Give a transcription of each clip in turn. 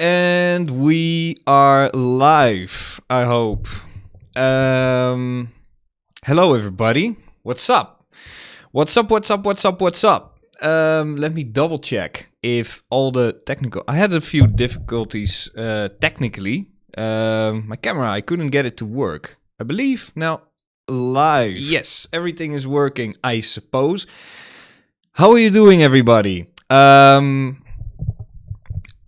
And we are live, I hope. Hello, everybody. What's up? What's up? Let me double check if all the technical... I had a few difficulties technically. My camera, I couldn't get it to work. I believe now live. Yes, everything is working, I suppose. How are you doing, everybody?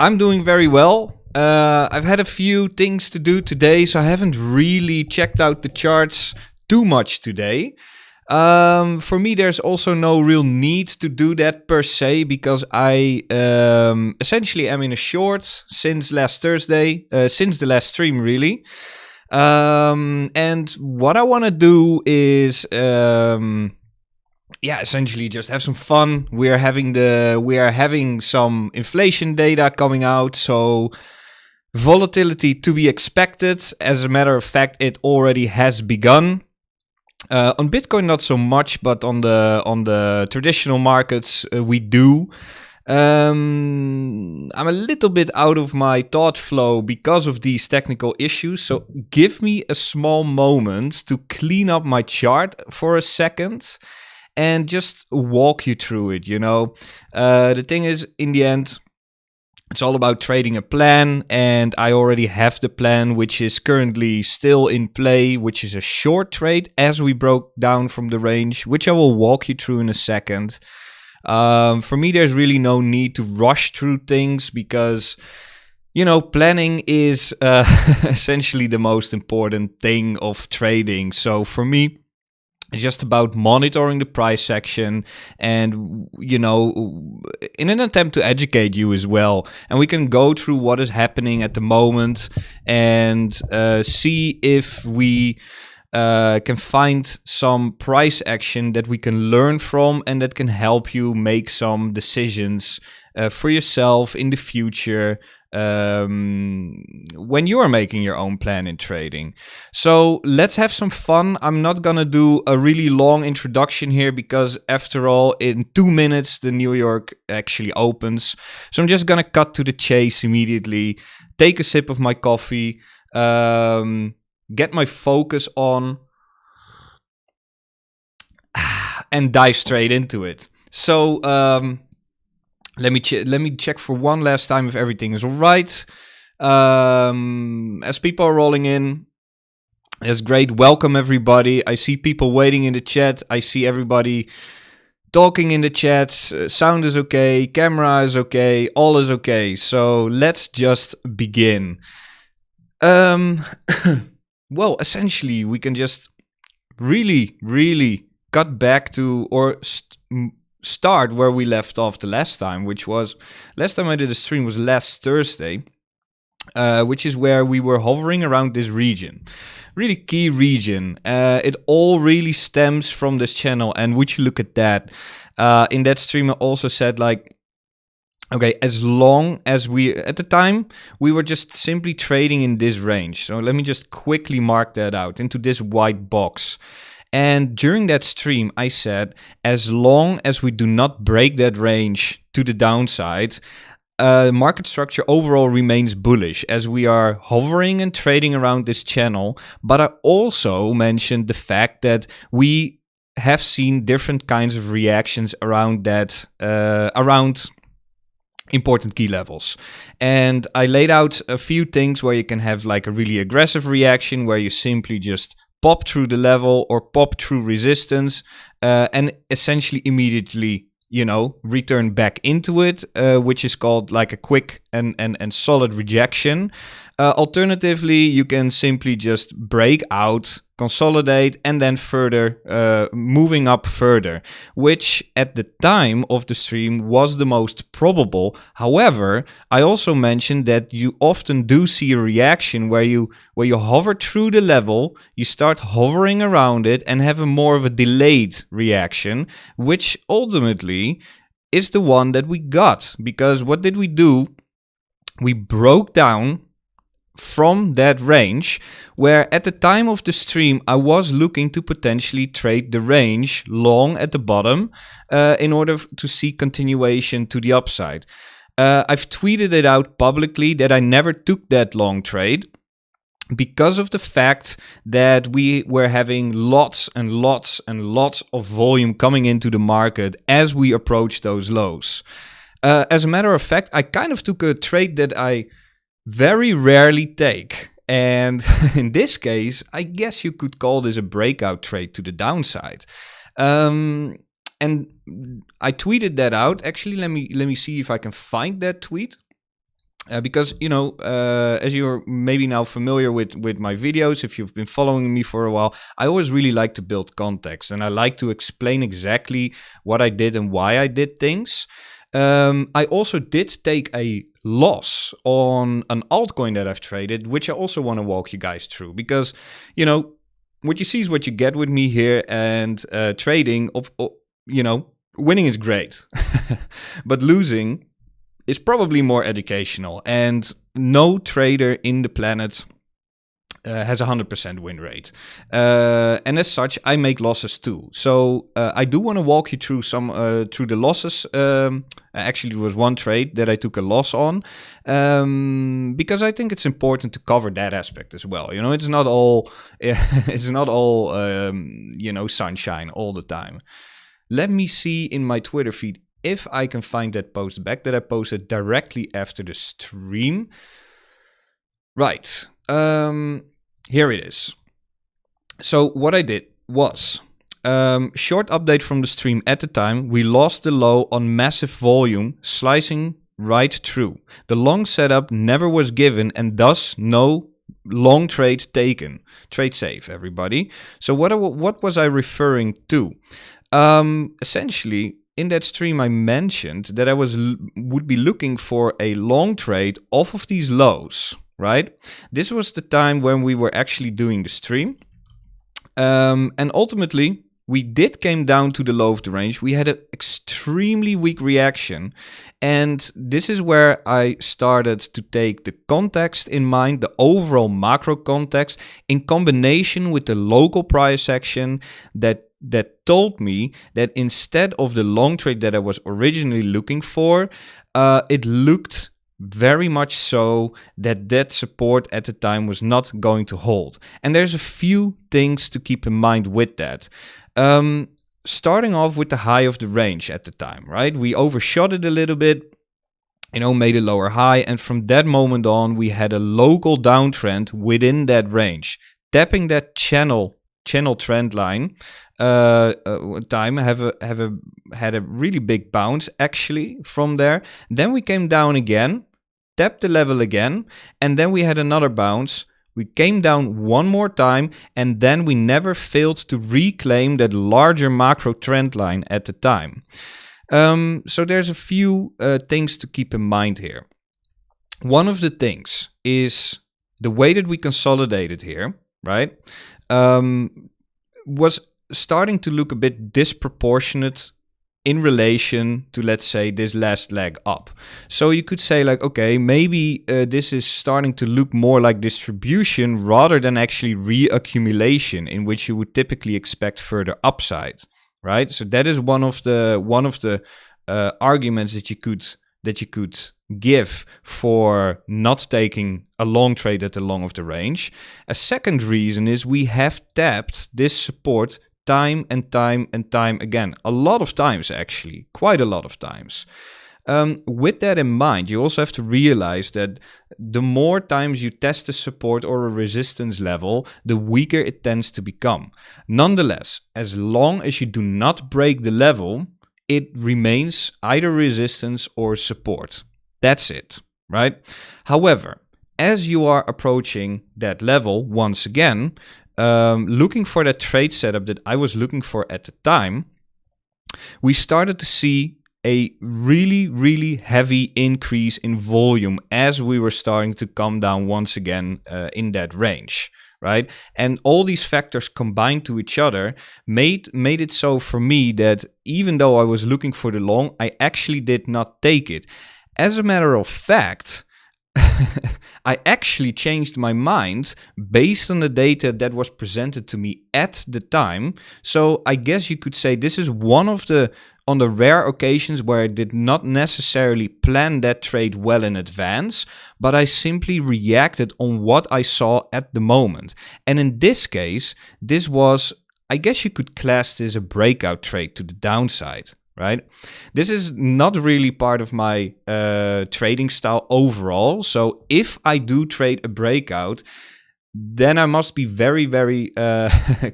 I'm doing very well. I've had a few things to do today, so I haven't really checked out the charts too much today. For me, there's also no real need to do that per se, because I essentially am in a short since last Thursday, since the last stream, really. And what I want to do is... essentially just have some fun. We are having some inflation data coming out, so volatility to be expected. As a matter of fact, it already has begun. On Bitcoin, not so much, but on the traditional markets, we do. I'm a little bit out of my thought flow because of these technical issues, so give me a small moment to clean up my chart for a second and just walk you through it, you know. The thing is, in the end, it's all about trading a plan, and I already have the plan, which is currently still in play, which is a short trade as we broke down from the range, which I will walk you through in a second. For me, there's really no need to rush through things because, you know, planning is essentially the most important thing of trading. So for me, it's just about monitoring the price action and, you know, in an attempt to educate you as well. And we can go through what is happening at the moment and see if we can find some price action that we can learn from and that can help you make some decisions for yourself in the future when you're making your own plan in trading. So let's have some fun. I'm not gonna do a really long introduction here because after all, in 2 minutes, the New York actually opens. So I'm just gonna cut to the chase immediately, take a sip of my coffee, get my focus on, and dive straight into it. So, let me check for one last time if everything is all right. As people are rolling in, that's great. Welcome, everybody. I see people waiting in the chat. I see everybody talking in the chats. Sound is okay. Camera is okay. All is okay. So let's just begin. Well, essentially, we can just really cut back to or start where we left off the last time, which was last time I did a stream was last Thursday, which is where we were hovering around this region, really key region. It all really stems from this channel, and would you look at that? In that stream, I also said like, okay, as long as at the time, we were just simply trading in this range. So let me just quickly mark that out into this white box. And during that stream, I said, as long as we do not break that range to the downside, market structure overall remains bullish as we are hovering and trading around this channel. But I also mentioned the fact that we have seen different kinds of reactions around that, around important key levels. And I laid out a few things where you can have like a really aggressive reaction where you simply just pop through the level or pop through resistance and essentially immediately, you know, return back into it, which is called like a quick and solid rejection. Alternatively, you can simply just break out, consolidate, and then further moving up further, which at the time of the stream was the most probable. However, I also mentioned that you often do see a reaction where you hover through the level, you start hovering around it and have a more of a delayed reaction, which ultimately is the one that we got. Because what did we do? We broke down from that range, where at the time of the stream I was looking to potentially trade the range long at the bottom in order to see continuation to the upside. I've tweeted it out publicly that I never took that long trade because of the fact that we were having lots and lots and lots of volume coming into the market as we approached those lows. As a matter of fact, I kind of took a trade that I very rarely take. And in this case, I guess you could call this a breakout trade to the downside. And I tweeted that out. Actually, let me see if I can find that tweet. Because, as you're maybe now familiar with my videos, if you've been following me for a while, I always really like to build context. And I like to explain exactly what I did and why I did things. I also did take a loss on an altcoin that I've traded, which I also want to walk you guys through. Because, what you see is what you get with me here. And trading, winning is great. But losing is probably more educational. And no trader in the planet has a 100% win rate. And as such, I make losses too. So I do want to walk you through through the losses. Actually, there was one trade that I took a loss on because I think it's important to cover that aspect as well. It's not all sunshine all the time. Let me see in my Twitter feed if I can find that post back that I posted directly after the stream. Right. Here it is. So what I did was, short update from the stream at the time, we lost the low on massive volume, slicing right through. The long setup never was given and thus no long trade taken. Trade safe, everybody. So what was I referring to? Essentially, in that stream, I mentioned that I would be looking for a long trade off of these lows, right? This was the time when we were actually doing the stream. And ultimately, we came down to the low of the range. We had an extremely weak reaction. And this is where I started to take the context in mind, the overall macro context, in combination with the local price action that told me that instead of the long trade that I was originally looking for, it looked very much so that support at the time was not going to hold. And there's a few things to keep in mind with that. Starting off with the high of the range at the time, right? We overshot it a little bit, made a lower high. And from that moment on, we had a local downtrend within that range, tapping that channel trend line. Time had a really big bounce actually from there. Then we came down again, tapped the level again, and then we had another bounce. We came down one more time, and then we never failed to reclaim that larger macro trend line at the time. So there's a few things to keep in mind here. One of the things is the way that we consolidated here, right? Was starting to look a bit disproportionate in relation to, let's say, this last leg up. So you could say like, okay, maybe this is starting to look more like distribution rather than actually reaccumulation, in which you would typically expect further upside, right? So that is one of the arguments that you could give for not taking a long trade at the long of the range. A second reason is we have tapped this support time and time and time again. A lot of times, actually. Quite a lot of times. With that in mind, you also have to realize that the more times you test a support or a resistance level, the weaker it tends to become. Nonetheless, as long as you do not break the level, it remains either resistance or support. That's it, right? However, as you are approaching that level, once again, looking for that trade setup that I was looking for at the time, we started to see a really, really heavy increase in volume as we were starting to come down once again in that range, right? And all these factors combined to each other made it so for me that even though I was looking for the long, I actually did not take it. As a matter of fact, I actually changed my mind based on the data that was presented to me at the time. So I guess you could say this is one of the on the rare occasions where I did not necessarily plan that trade well in advance, but I simply reacted on what I saw at the moment. And in this case, this was, I guess you could class this a breakout trade to the downside, right? This is not really part of my trading style overall. So if I do trade a breakout, then I must be very, very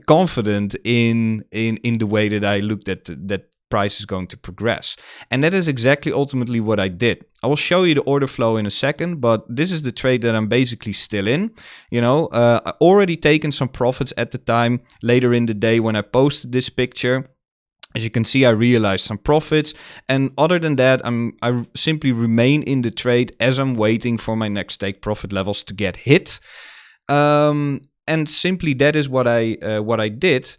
confident in the way that I looked at that price is going to progress. And that is exactly ultimately what I did. I will show you the order flow in a second, but this is the trade that I'm basically still in. You know, I already taken some profits at the time later in the day when I posted this picture. As you can see, I realized some profits, and other than that, I simply remain in the trade as I'm waiting for my next take profit levels to get hit. And simply that is what I did.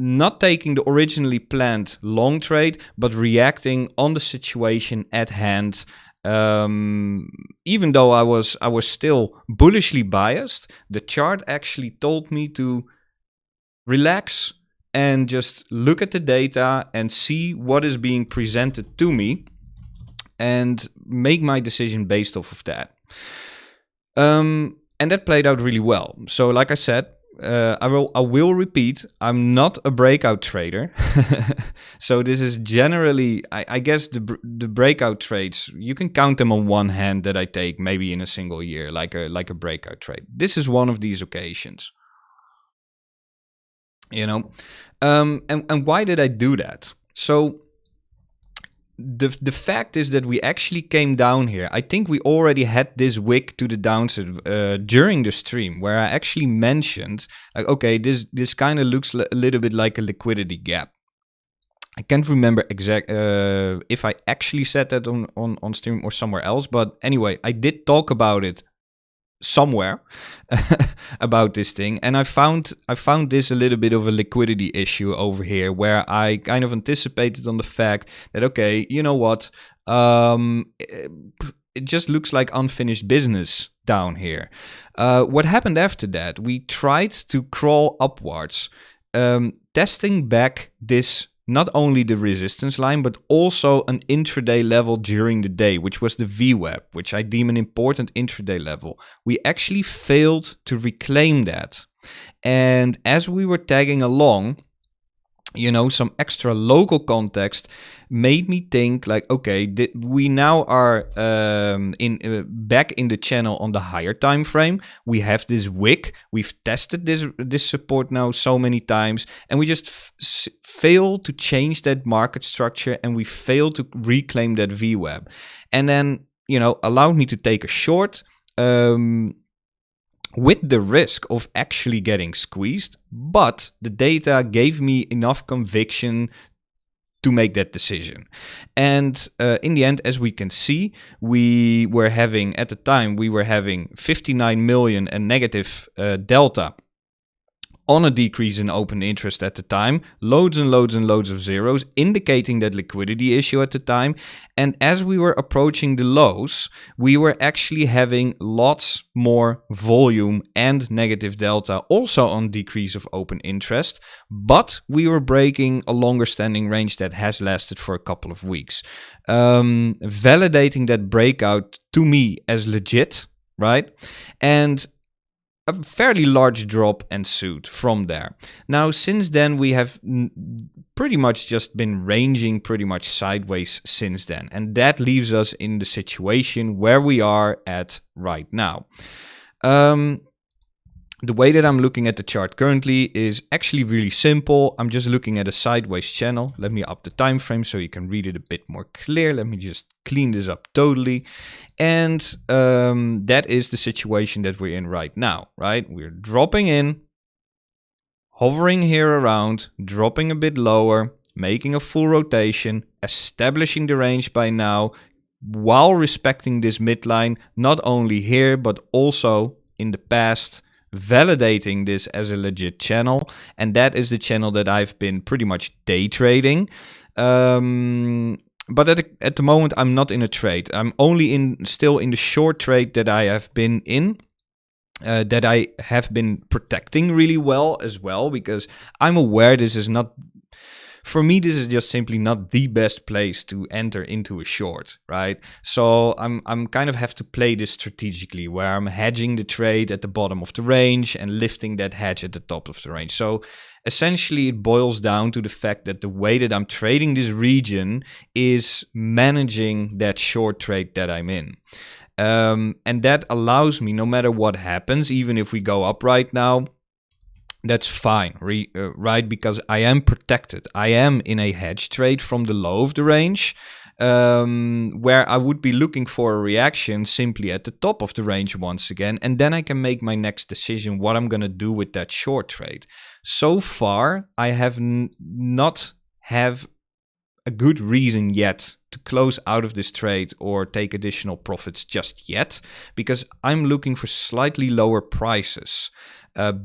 Not taking the originally planned long trade, but reacting on the situation at hand. Even though I was still bullishly biased, the chart actually told me to relax and just look at the data and see what is being presented to me and make my decision based off of that. And that played out really well. So like I said, I will repeat, I'm not a breakout trader. So this is generally, I guess the breakout trades, you can count them on one hand that I take maybe in a single year, like a breakout trade. This is one of these occasions. You know, and why did I do that? So the fact is that we actually came down here. I think we already had this wick to the downside during the stream, where I actually mentioned, like, okay, this kind of looks a little bit like a liquidity gap. I can't remember if I actually said that on stream or somewhere else, but anyway, I did talk about it somewhere about this thing, and I found this a little bit of a liquidity issue over here, where I kind of anticipated on the fact that, okay, you know what, it just looks like unfinished business down here. What happened after that? We tried to crawl upwards, testing back this, not only the resistance line, but also an intraday level during the day, which was the VWAP, which I deem an important intraday level. We actually failed to reclaim that. And as we were tagging along, you know, some extra local context made me think like, okay, we now are back in the channel on the higher time frame. We have this wick. We've tested this support now so many times, and we just fail to change that market structure, and we fail to reclaim that VWAP. And then, you know, allowed me to take a short, with the risk of actually getting squeezed, but the data gave me enough conviction to make that decision. And in the end, as we can see, we were having 59 million and negative delta on a decrease in open interest at the time, loads and loads and loads of zeros, indicating that liquidity issue at the time. And as we were approaching the lows, we were actually having lots more volume and negative delta, also on decrease of open interest, but we were breaking a longer standing range that has lasted for a couple of weeks, validating that breakout to me as legit, right? And a fairly large drop ensued from there. Now, since then, we have pretty much just been ranging pretty much sideways since then. And that leaves us in the situation where we are at right now. The way that I'm looking at the chart currently is actually really simple. I'm just looking at a sideways channel. Let me up the time frame so you can read it a bit more clear. Let me just clean this up totally. And that is the situation that we're in right now, right? We're dropping in, hovering here around, dropping a bit lower, making a full rotation, establishing the range by now, while respecting this midline, not only here, but also in the past, validating this as a legit channel. And that is the channel that I've been pretty much day trading. But at the moment, I'm not in a trade. I'm only still in the short trade that I have been in, that I have been protecting really well as well, because I'm aware this is not For me, this is just simply not the best place to enter into a short, right? So I'm kind of have to play this strategically, where I'm hedging the trade at the bottom of the range and lifting that hedge at the top of the range. So essentially, it boils down to the fact that the way that I'm trading this region is managing that short trade that I'm in. And that allows me, no matter what happens, even if we go up right now, that's fine, right? Because I am protected. I am in a hedge trade from the low of the range, where I would be looking for a reaction simply at the top of the range once again, and then I can make my next decision what I'm going to do with that short trade. So far, I have not have a good reason yet to close out of this trade or take additional profits just yet, because I'm looking for slightly lower prices.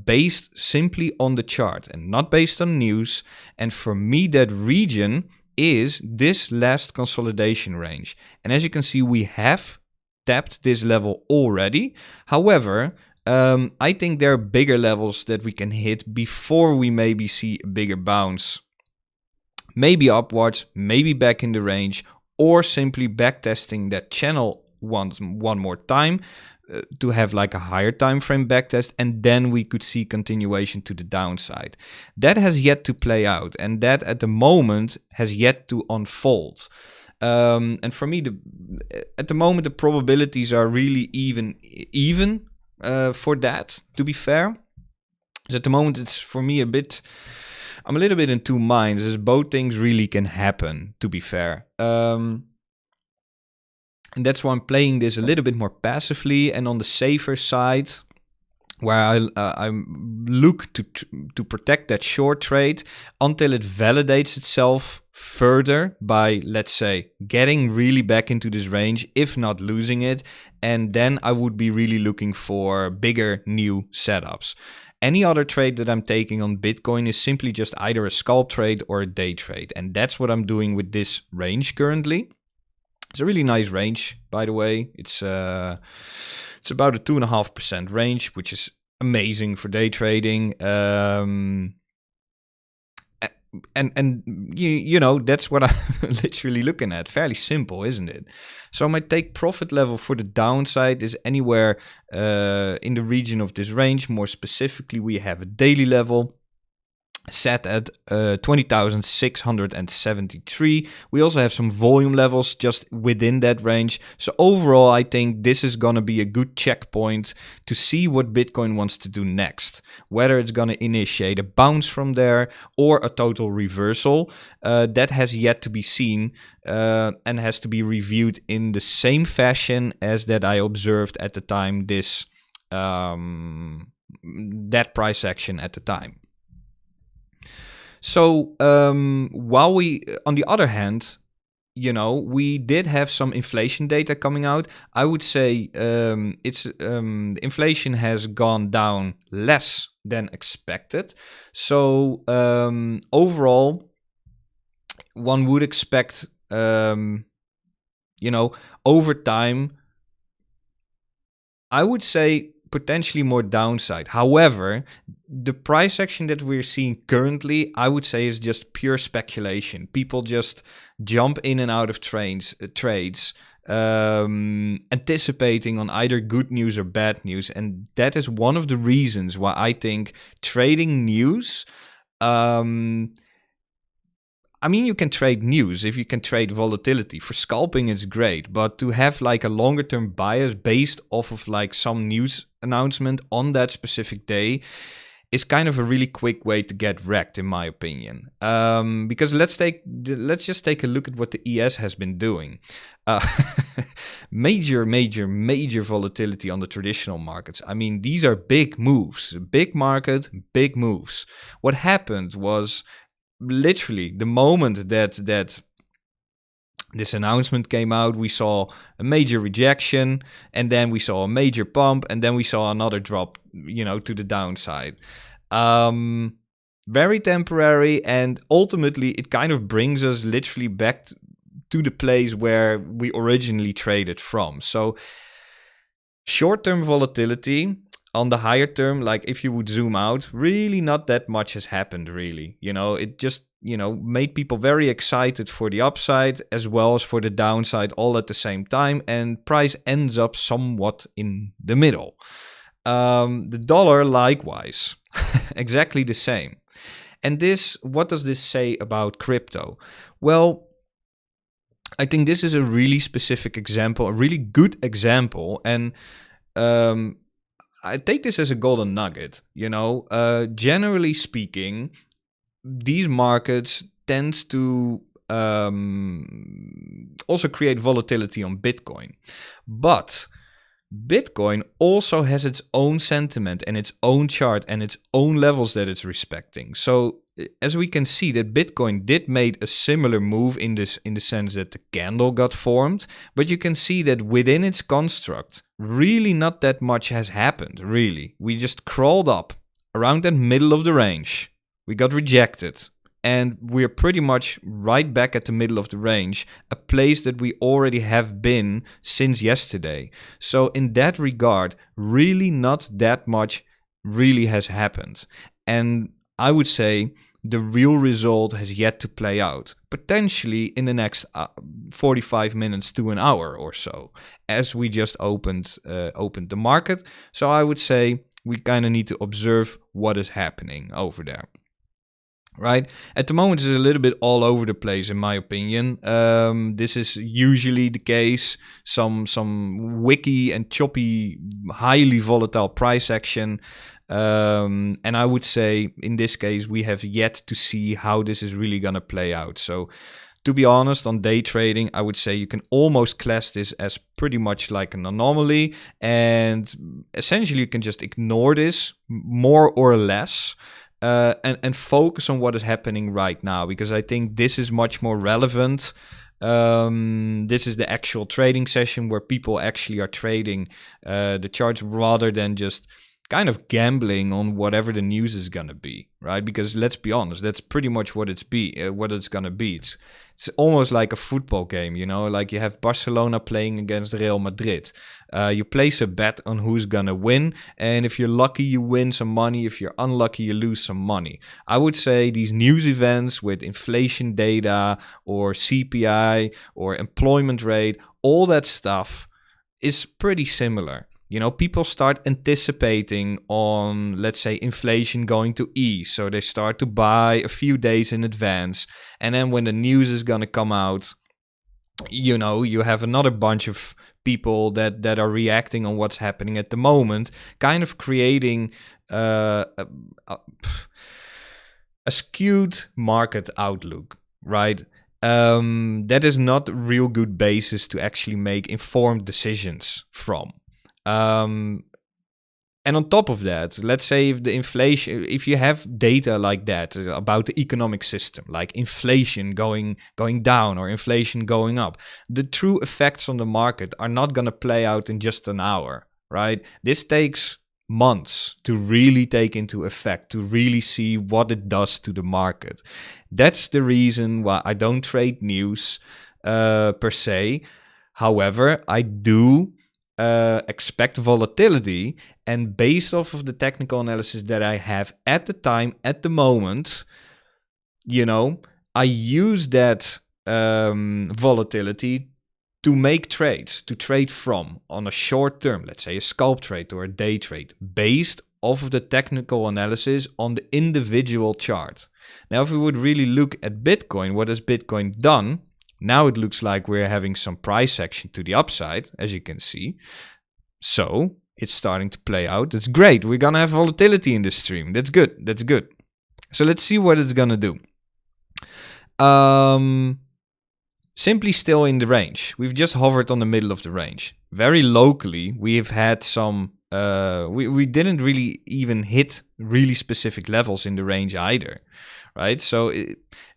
Based simply on the chart and not based on news. And for me, that region is this last consolidation range. And as you can see, we have tapped this level already. However, I think there are bigger levels that we can hit before we maybe see a bigger bounce. Maybe upwards, maybe back in the range, or simply backtesting that channel one more time. To have like a higher time frame backtest, and then we could see continuation to the downside. That has yet to play out, and that at the moment has yet to unfold. And for me, at the moment, the probabilities are really even for that, to be fair. So at the moment, it's for me I'm a little bit in two minds, as both things really can happen, to be fair. And that's why I'm playing this a little bit more passively and on the safer side, where I look to protect that short trade until it validates itself further by, let's say, getting really back into this range, if not losing it. And then I would be really looking for bigger new setups. Any other trade that I'm taking on Bitcoin is simply just either a scalp trade or a day trade. And that's what I'm doing with this range currently. It's a really nice range, by the way. It's about a 2.5% range, which is amazing for day trading. And you know, that's what I'm literally looking at. Fairly simple, isn't it? So my take profit level for the downside is anywhere in the region of this range. More specifically, we have a daily level set at 20,673. We also have some volume levels just within that range. So overall, I think this is going to be a good checkpoint to see what Bitcoin wants to do next. Whether it's going to initiate a bounce from there or a total reversal, that has yet to be seen and has to be reviewed in the same fashion as that I observed at the time that price action at the time. So while we, on the other hand, you know, we did have some inflation data coming out. I would say inflation has gone down less than expected. So overall, one would expect, you know, over time, I would say potentially more downside. However, the price action that we're seeing currently, I would say, is just pure speculation. People just jump in and out of trades, anticipating on either good news or bad news. And that is one of the reasons why I think trading news, I mean, you can trade news if you can trade volatility. For scalping, it's great. But to have like a longer term bias based off of like some news announcement on that specific day is kind of a really quick way to get wrecked, in my opinion. Because let's just take a look at what the ES has been doing. Major volatility on the traditional markets. I mean, these are big moves. Big market, big moves. What happened was, literally, the moment that this announcement came out, we saw a major rejection, and then we saw a major pump, and then we saw another drop, you know, to the downside. Very temporary, and ultimately it kind of brings us literally back to the place where we originally traded from. So short-term volatility, on the higher term, like if you would zoom out, really not that much has happened, really. It just, made people very excited for the upside as well as for the downside all at the same time. And price ends up somewhat in the middle. The dollar, likewise, exactly the same. And what does this say about crypto? Well, I think this is a really specific example, a really good example. And I take this as a golden nugget. Generally speaking, these markets tend to also create volatility on Bitcoin. But Bitcoin also has its own sentiment and its own chart and its own levels that it's respecting. So as we can see, that Bitcoin did make a similar move in the sense that the candle got formed, but you can see that within its construct, really not that much has happened, really. We just crawled up around that middle of the range. We got rejected. And we're pretty much right back at the middle of the range, a place that we already have been since yesterday. So in that regard, really not that much really has happened. And I would say the real result has yet to play out, potentially in the next 45 minutes to an hour or so, as we just opened the market. So I would say we kind of need to observe what is happening over there. Right? At the moment, it's a little bit all over the place, in my opinion. This is usually the case. Some wicky and choppy, highly volatile price action. And I would say, in this case, we have yet to see how this is really going to play out. So, to be honest, on day trading, I would say you can almost class this as pretty much like an anomaly. And essentially, you can just ignore this more or less. And focus on what is happening right now, because I think this is much more relevant. This is the actual trading session where people actually are trading the charts rather than just kind of gambling on whatever the news is going to be, right? Because let's be honest, that's pretty much what it's going to be. It's almost like a football game, like you have Barcelona playing against Real Madrid. You place a bet on who's going to win, and if you're lucky, you win some money. If you're unlucky, you lose some money. I would say these news events with inflation data or CPI or employment rate, all that stuff is pretty similar. People start anticipating on, let's say, inflation going to ease. So they start to buy a few days in advance. And then when the news is going to come out, you have another bunch of people that are reacting on what's happening at the moment, kind of creating a skewed market outlook, right? That is not a real good basis to actually make informed decisions from. And on top of that, let's say if you have data like that about the economic system, like inflation going down or inflation going up, the true effects on the market are not going to play out in just an hour, right? This takes months to really take into effect, to really see what it does to the market. That's the reason why I don't trade news per se. However, I do expect volatility, and based off of the technical analysis that I have at the time, at the moment, I use that volatility to make trades, to trade from on a short term, let's say a scalp trade or a day trade, based off of the technical analysis on the individual chart. Now, if we would really look at Bitcoin, what has Bitcoin done? Now it looks like we're having some price action to the upside, as you can see. So it's starting to play out. That's great. We're going to have volatility in this stream. That's good. That's good. So let's see what it's going to do. Simply still in the range. We've just hovered on the middle of the range. Very locally, we've had some... we didn't really even hit really specific levels in the range either, right? So...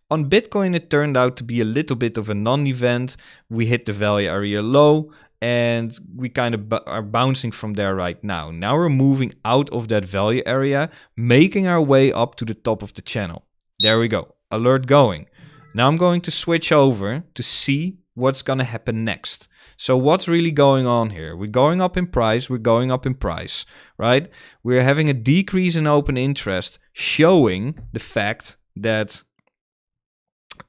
on Bitcoin, it turned out to be a little bit of a non-event. We hit the value area low, and we kind of are bouncing from there right now. Now we're moving out of that value area, making our way up to the top of the channel. There we go. Alert going. Now I'm going to switch over to see what's going to happen next. So what's really going on here? We're going up in price, right? We're having a decrease in open interest, showing the fact that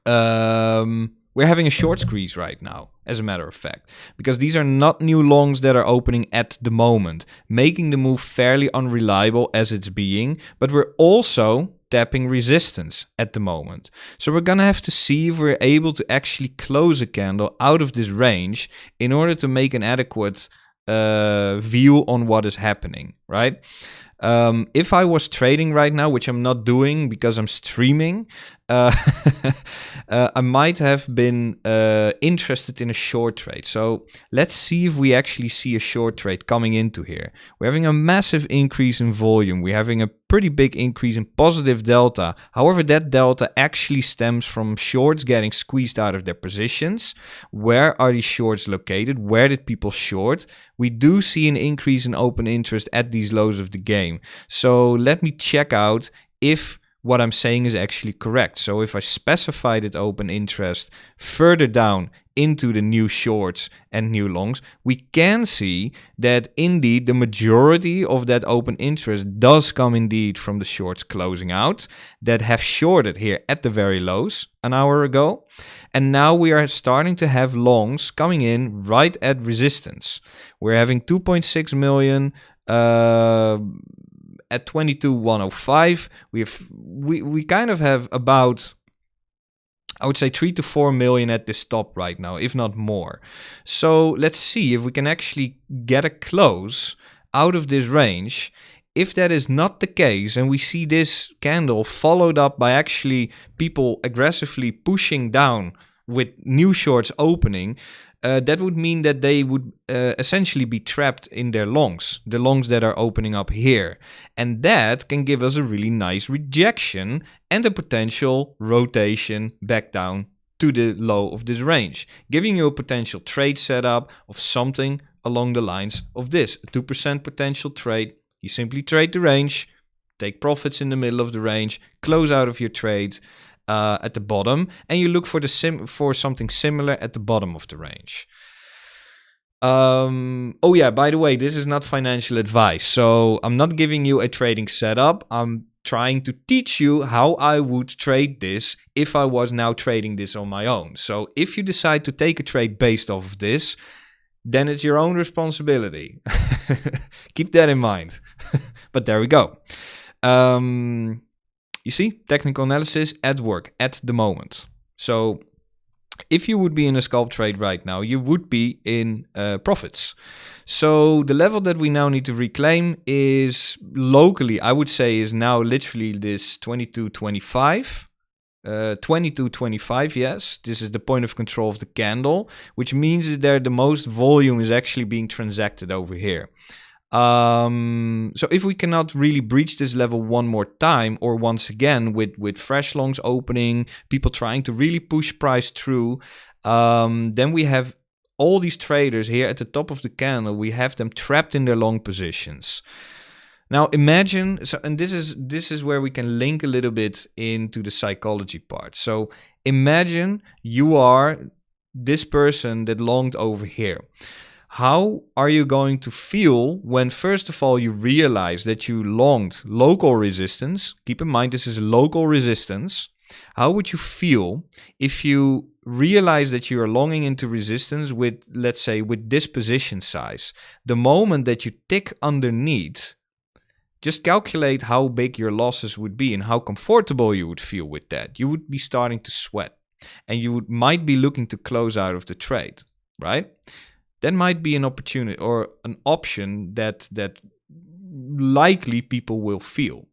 we're having a short squeeze right now, as a matter of fact, because these are not new longs that are opening at the moment, making the move fairly unreliable as it's being, but we're also tapping resistance at the moment. So we're gonna have to see if we're able to actually close a candle out of this range in order to make an adequate view on what is happening, right? If I was trading right now, which I'm not doing because I'm streaming, I might have been interested in a short trade. So let's see if we actually see a short trade coming into here. We're having a massive increase in volume. We're having a pretty big increase in positive delta. However, that delta actually stems from shorts getting squeezed out of their positions. Where are these shorts located? Where did people short? We do see an increase in open interest at these lows of the game. So let me check out if what I'm saying is actually correct. So if I specify that open interest further down into the new shorts and new longs, we can see that indeed the majority of that open interest does come indeed from the shorts closing out that have shorted here at the very lows an hour ago. And now we are starting to have longs coming in right at resistance. We're having 2.6 million at 22,105. We kind of have about, I would say, 3 to 4 million at this top right now, if not more. So let's see if we can actually get a close out of this range. If that is not the case, and we see this candle followed up by actually people aggressively pushing down with new shorts opening, that would mean that they would essentially be trapped in their longs, the longs that are opening up here. And that can give us a really nice rejection and a potential rotation back down to the low of this range, giving you a potential trade setup of something along the lines of this, a 2% potential trade. You simply trade the range, take profits in the middle of the range, close out of your trades at the bottom, and you look for for something similar at the bottom of the range. Oh yeah, by the way, this is not financial advice, so I'm not giving you a trading setup. I'm trying to teach you how I would trade this if I was now trading this on my own. So if you decide to take a trade based off of this, then it's your own responsibility. Keep that in mind. But there we go. You see, technical analysis at work at the moment. So if you would be in a scalp trade right now, you would be in profits. So the level that we now need to reclaim is locally, I would say, is now literally this 22.25. 22.25, yes. This is the point of control of the candle, which means that there the most volume is actually being transacted over here. So if we cannot really breach this level one more time, or once again with fresh longs opening, people trying to really push price through, then we have all these traders here at the top of the candle. We have them trapped in their long positions. Now imagine, and this is where we can link a little bit into the psychology part. So imagine you are this person that longed over here. How are you going to feel when, first of all, you realize that you longed local resistance? Keep in mind, this is local resistance. How would you feel if you realize that you are longing into resistance with, let's say, with this position size? The moment that you tick underneath, just calculate how big your losses would be and how comfortable you would feel with that. You would be starting to sweat, and you might be looking to close out of the trade, right? That might be an opportunity or an option that likely people will feel.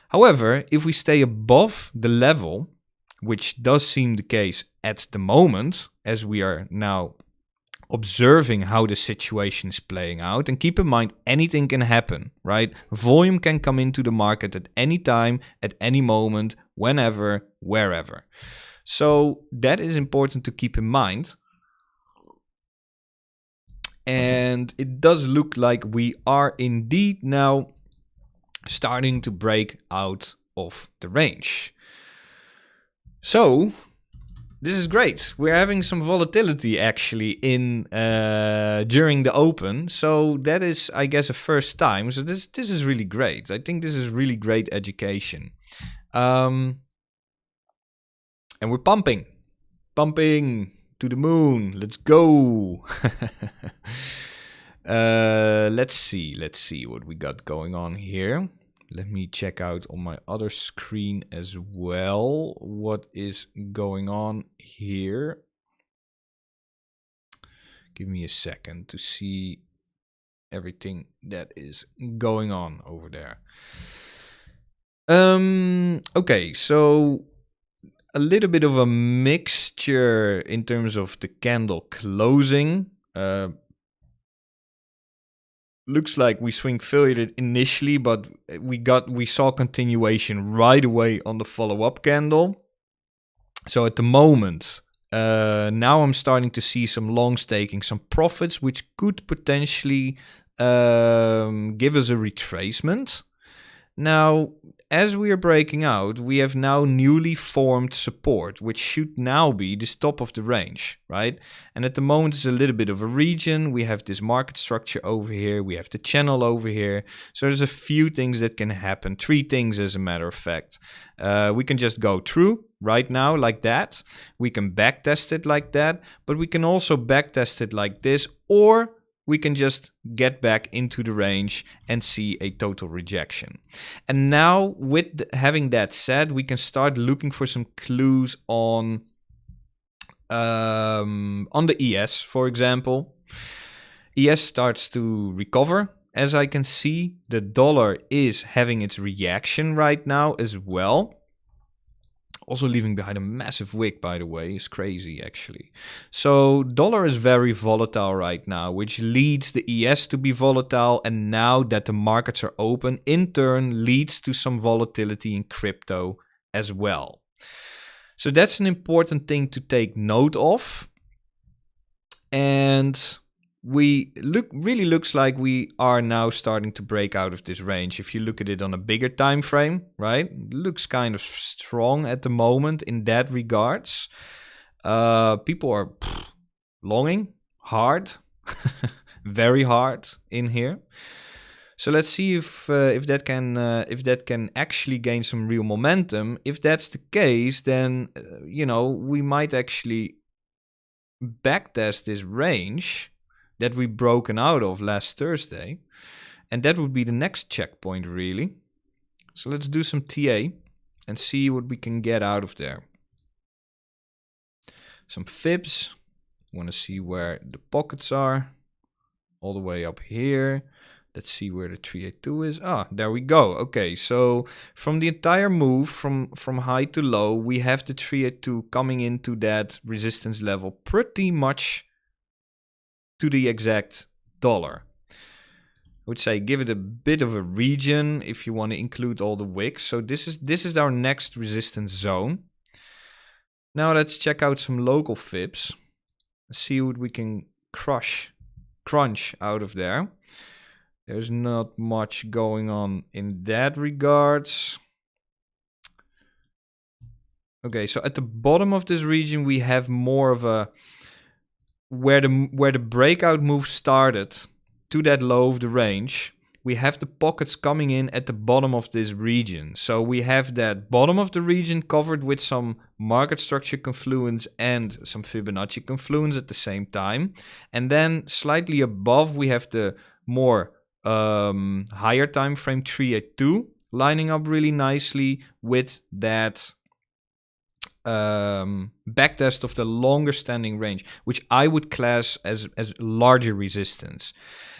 However, if we stay above the level, which does seem the case at the moment, as we are now observing how the situation is playing out, and keep in mind, anything can happen, right? Volume can come into the market at any time, at any moment, whenever, wherever. So that is important to keep in mind. And it does look like we are indeed now starting to break out of the range. So This is great. We're having some volatility actually in during the open. So that is, I guess, a first time. So this is really great. I think this is really great education. And we're pumping to the moon. Let's go. Let's see what we got going on here. Let me check out on my other screen as well what is going on here. Give me a second to see everything that is going on over there. Okay, so a little bit of a mixture in terms of the candle closing. Looks like we swing failed initially, but we saw continuation right away on the follow-up candle. So at the moment, now I'm starting to see some longs taking some profits, which could potentially give us a retracement. Now, as we are breaking out, we have now newly formed support, which should now be the top of the range, right? And at the moment, it's a little bit of a region. We have this market structure over here. We have the channel over here. So there's a few things that can happen. 3 things, as a matter of fact. We can just go through right now like that. We can backtest it like that. But we can also backtest it like this, or we can just get back into the range and see a total rejection. And now, with having that said, we can start looking for some clues on the ES, for example. ES starts to recover. As I can see, the dollar is having its reaction right now as well. Also leaving behind a massive wick, by the way, is crazy, actually. So dollar is very volatile right now, which leads the ES to be volatile. And now that the markets are open, in turn leads to some volatility in crypto as well. So that's an important thing to take note of. And really looks like we are now starting to break out of this range. If you look at it on a bigger time frame, right, it looks kind of strong at the moment in that regards. People are longing hard, very hard in here. So let's see if that can actually gain some real momentum. If that's the case, then we might actually backtest this range that we broken out of last Thursday. And that would be the next checkpoint, really. So let's do some TA and see what we can get out of there. Some fibs. Want to see where the pockets are. All the way up here. Let's see where the 382 is. There we go. Okay, so from the entire move from high to low, we have the 382 coming into that resistance level pretty much to the exact dollar. I would say give it a bit of a region if you want to include all the wicks. So this is our next resistance zone. Now let's check out some local fibs. See what we can crunch out of there. There's not much going on in that regards. Okay, so at the bottom of this region we have more of a where the breakout move started to that low of the range. We have the pockets coming in at the bottom of this region. So we have that bottom of the region covered with some market structure confluence and some Fibonacci confluence at the same time. And then slightly above we have the more higher time frame 382 lining up really nicely with that backtest of the longer standing range, which I would class as larger resistance.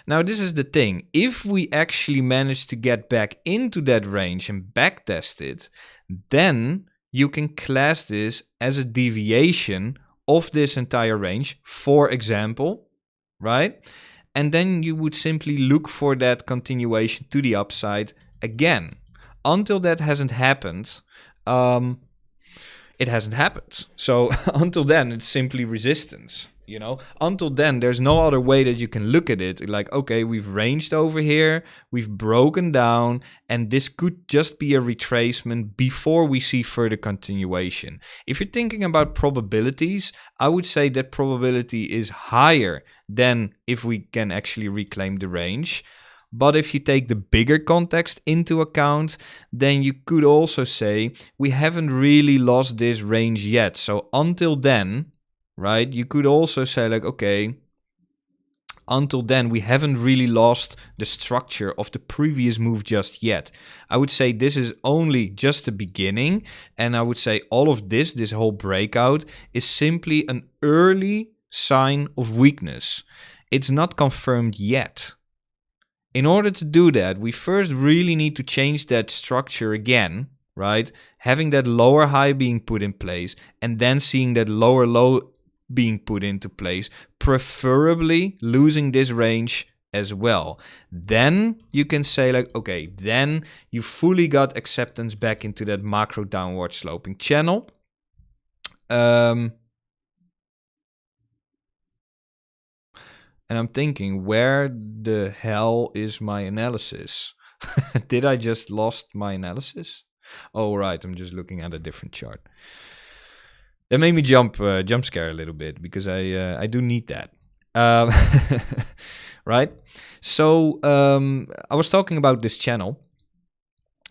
Now this is the thing, if we actually manage to get back into that range and backtest it, then you can class this as a deviation of this entire range, for example, right? And then you would simply look for that continuation to the upside again. Until that hasn't happened, it hasn't happened. So until then, it's simply resistance. You know, until then, there's no other way that you can look at it. Like, okay, we've ranged over here, we've broken down, and this could just be a retracement before we see further continuation. If you're thinking about probabilities, I would say that probability is higher than if we can actually reclaim the range. But if you take the bigger context into account, then you could also say we haven't really lost this range yet. So until then, right, you could also say like, okay, until then we haven't really lost the structure of the previous move just yet. I would say this is only just the beginning, and I would say all of this whole breakout is simply an early sign of weakness. It's not confirmed yet. In order to do that, we first really need to change that structure again, right? Having that lower high being put in place and then seeing that lower low being put into place, preferably losing this range as well. Then you can say like, okay, then you fully got acceptance back into that macro downward sloping channel. And I'm thinking, where the hell is my analysis? Did I just lost my analysis? Oh, right. I'm just looking at a different chart. That made me jump scare a little bit because I do need that. Right? So I was talking about this channel,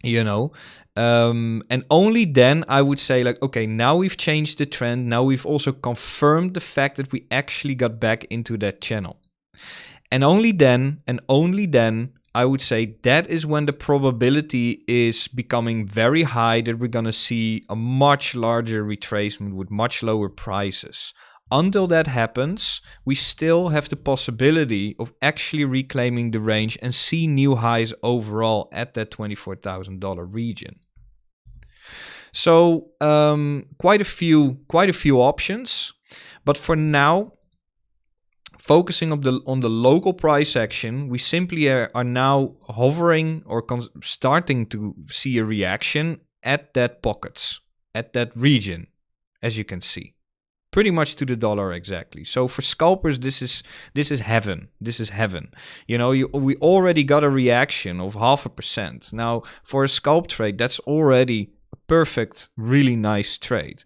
you know, and only then I would say like, okay, now we've changed the trend. Now we've also confirmed the fact that we actually got back into that channel. And only then, I would say that is when the probability is becoming very high that we're going to see a much larger retracement with much lower prices. Until that happens, we still have the possibility of actually reclaiming the range and see new highs overall at that $24,000 region. So quite a few options, but for now, focusing on the local price action, we simply are now hovering or starting to see a reaction at that pockets, at that region, as you can see. Pretty much to the dollar exactly. So for scalpers, this is heaven. This is heaven. You know, we already got a reaction of 0.5%. Now, for a scalp trade, that's already a perfect, really nice trade.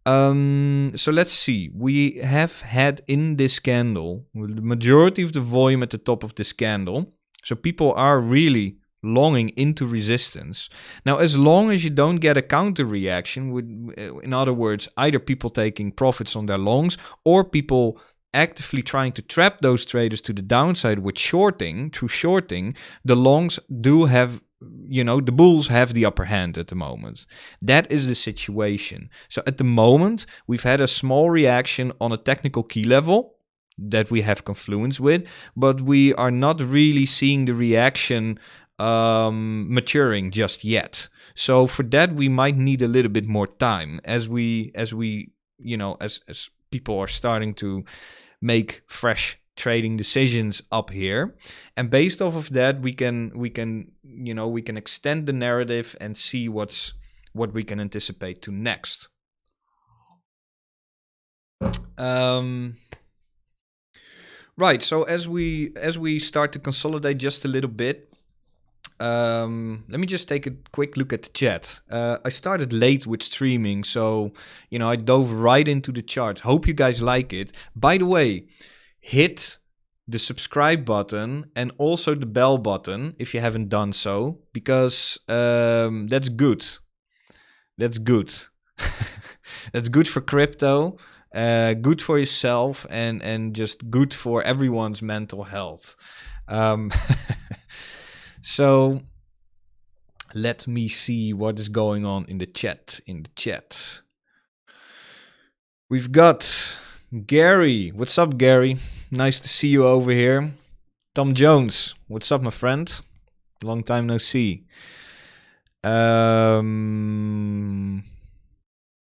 So let's see. We have had in this candle the majority of the volume at the top of this candle. So people are really longing into resistance. Now, as long as you don't get a counter reaction, in other words, either people taking profits on their longs or people actively trying to trap those traders to the downside with shorting, through shorting, the longs do have, you know, the bulls have the upper hand at the moment. That is the situation. So at the moment, we've had a small reaction on a technical key level that we have confluence with, but we are not really seeing the reaction maturing just yet. So for that, we might need a little bit more time as we you know, as people are starting to make fresh trading decisions up here, and based off of that we can extend the narrative and see what we can anticipate to next. Right, so as we start to consolidate just a little bit, let me just take a quick look at the chat. I started late with streaming, so you know, I dove right into the charts. Hope you guys like it. By the way, hit the subscribe button and also the bell button if you haven't done so, because that's good. That's good. That's good for crypto, good for yourself, and just good for everyone's mental health. So let me see what is going on in the chat. We've got Gary. What's up, Gary? Nice to see you over here. Tom Jones. What's up, my friend? Long time no see.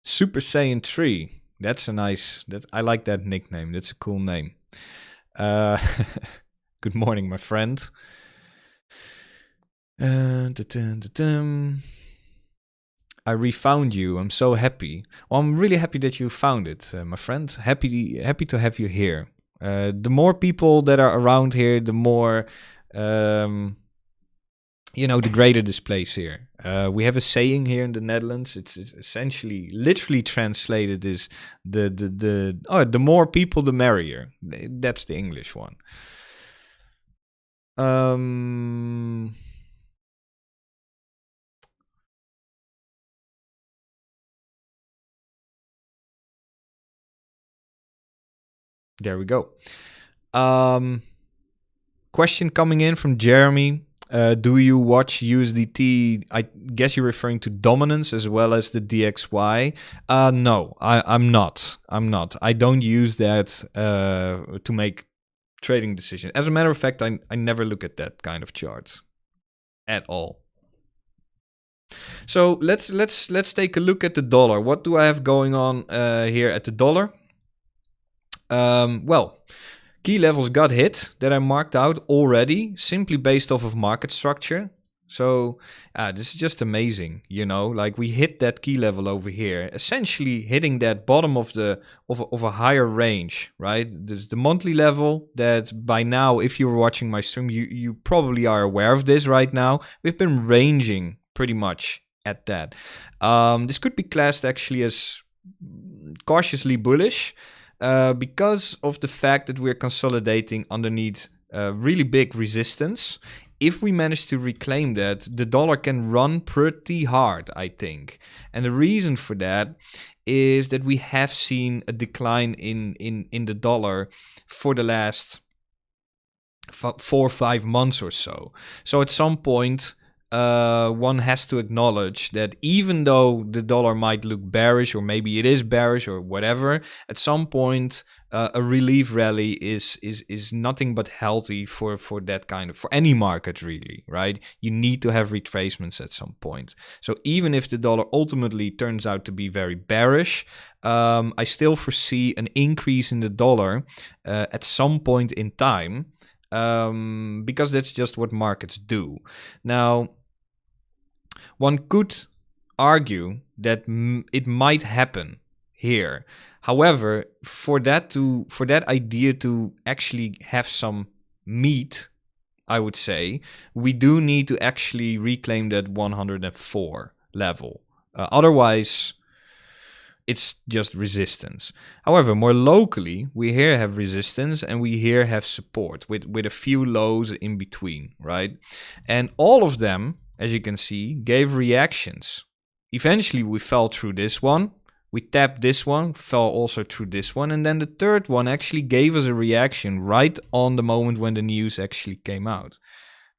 Super Saiyan 3. That's a nice... I like that nickname. That's a cool name. Good morning, my friend. I refound you. I'm so happy. Well, I'm really happy that you found it, my friend. Happy to have you here. The more people that are around here, the more, the greater this place here. We have a saying here in the Netherlands. It's essentially, literally translated is the more people, the merrier. That's the English one. There we go. Question coming in from Jeremy. Do you watch USDT? I guess you're referring to dominance as well as the DXY. No, I'm not. I don't use that to make trading decisions. As a matter of fact, I never look at that kind of charts at all. So let's take a look at the dollar. What do I have going on here at the dollar? Well, key levels got hit that I marked out already, simply based off of market structure. So this is just amazing, like we hit that key level over here, essentially hitting that bottom of a higher range, right? The monthly level that by now, if you're watching my stream, you probably are aware of this right now. We've been ranging pretty much at that. This could be classed actually as cautiously bullish because of the fact that we're consolidating underneath really big resistance. If we manage to reclaim that, the dollar can run pretty hard, I think. And the reason for that is that we have seen a decline in the dollar for the last 4 or 5 months or so. So at some point, one has to acknowledge that even though the dollar might look bearish, or maybe it is bearish or whatever, at some point a relief rally is nothing but healthy for that kind of, for any market really, right? You need to have retracements at some point. So even if the dollar ultimately turns out to be very bearish, I still foresee an increase in the dollar at some point in time, because that's just what markets do. Now, one could argue that it might happen here. However, for that idea to actually have some meat, I would say, we do need to actually reclaim that 104 level. Otherwise, it's just resistance. However, more locally, we here have resistance and we here have support with a few lows in between, right? And all of them, as you can see, gave reactions. Eventually, we fell through this one. We tapped this one, fell also through this one. And then the third one actually gave us a reaction right on the moment when the news actually came out.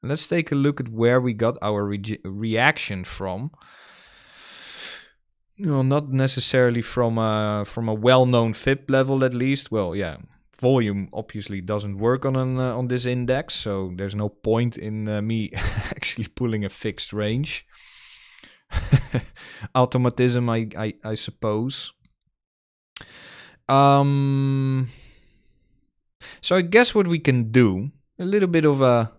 Let's take a look at where we got our reaction from. Well, not necessarily from a well-known FIB level, at least. Well, yeah, volume obviously doesn't work on this index, so there's no point in me actually pulling a fixed range. Automatism, I suppose. So I guess what we can do, a little bit of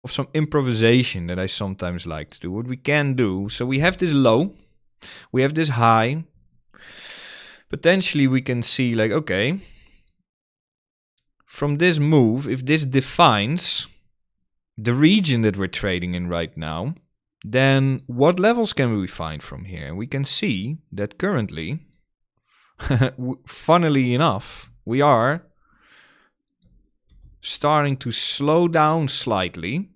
some improvisation that I sometimes like to do. What we can do, so we have this low, we have this high. Potentially we can see like, okay, from this move, if this defines the region that we're trading in right now, then what levels can we find from here? And we can see that currently, funnily enough, we are starting to slow down slightly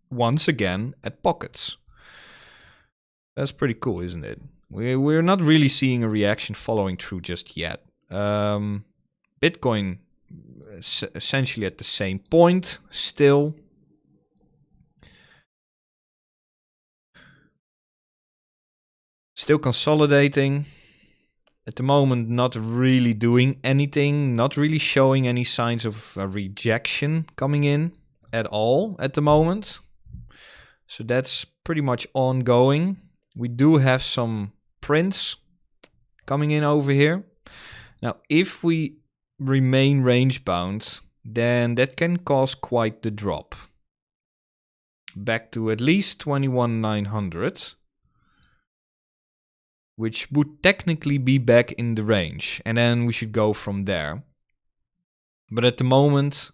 once again at pockets. That's pretty cool, isn't it? We're not really seeing a reaction following through just yet. Bitcoin essentially at the same point still. Still consolidating. At the moment, not really doing anything, not really showing any signs of rejection coming in at all at the moment. So that's pretty much ongoing. We do have some prints coming in over here. Now, if we remain range bound, then that can cause quite the drop. back to at least 21,900, which would technically be back in the range, and then we should go from there. But at the moment,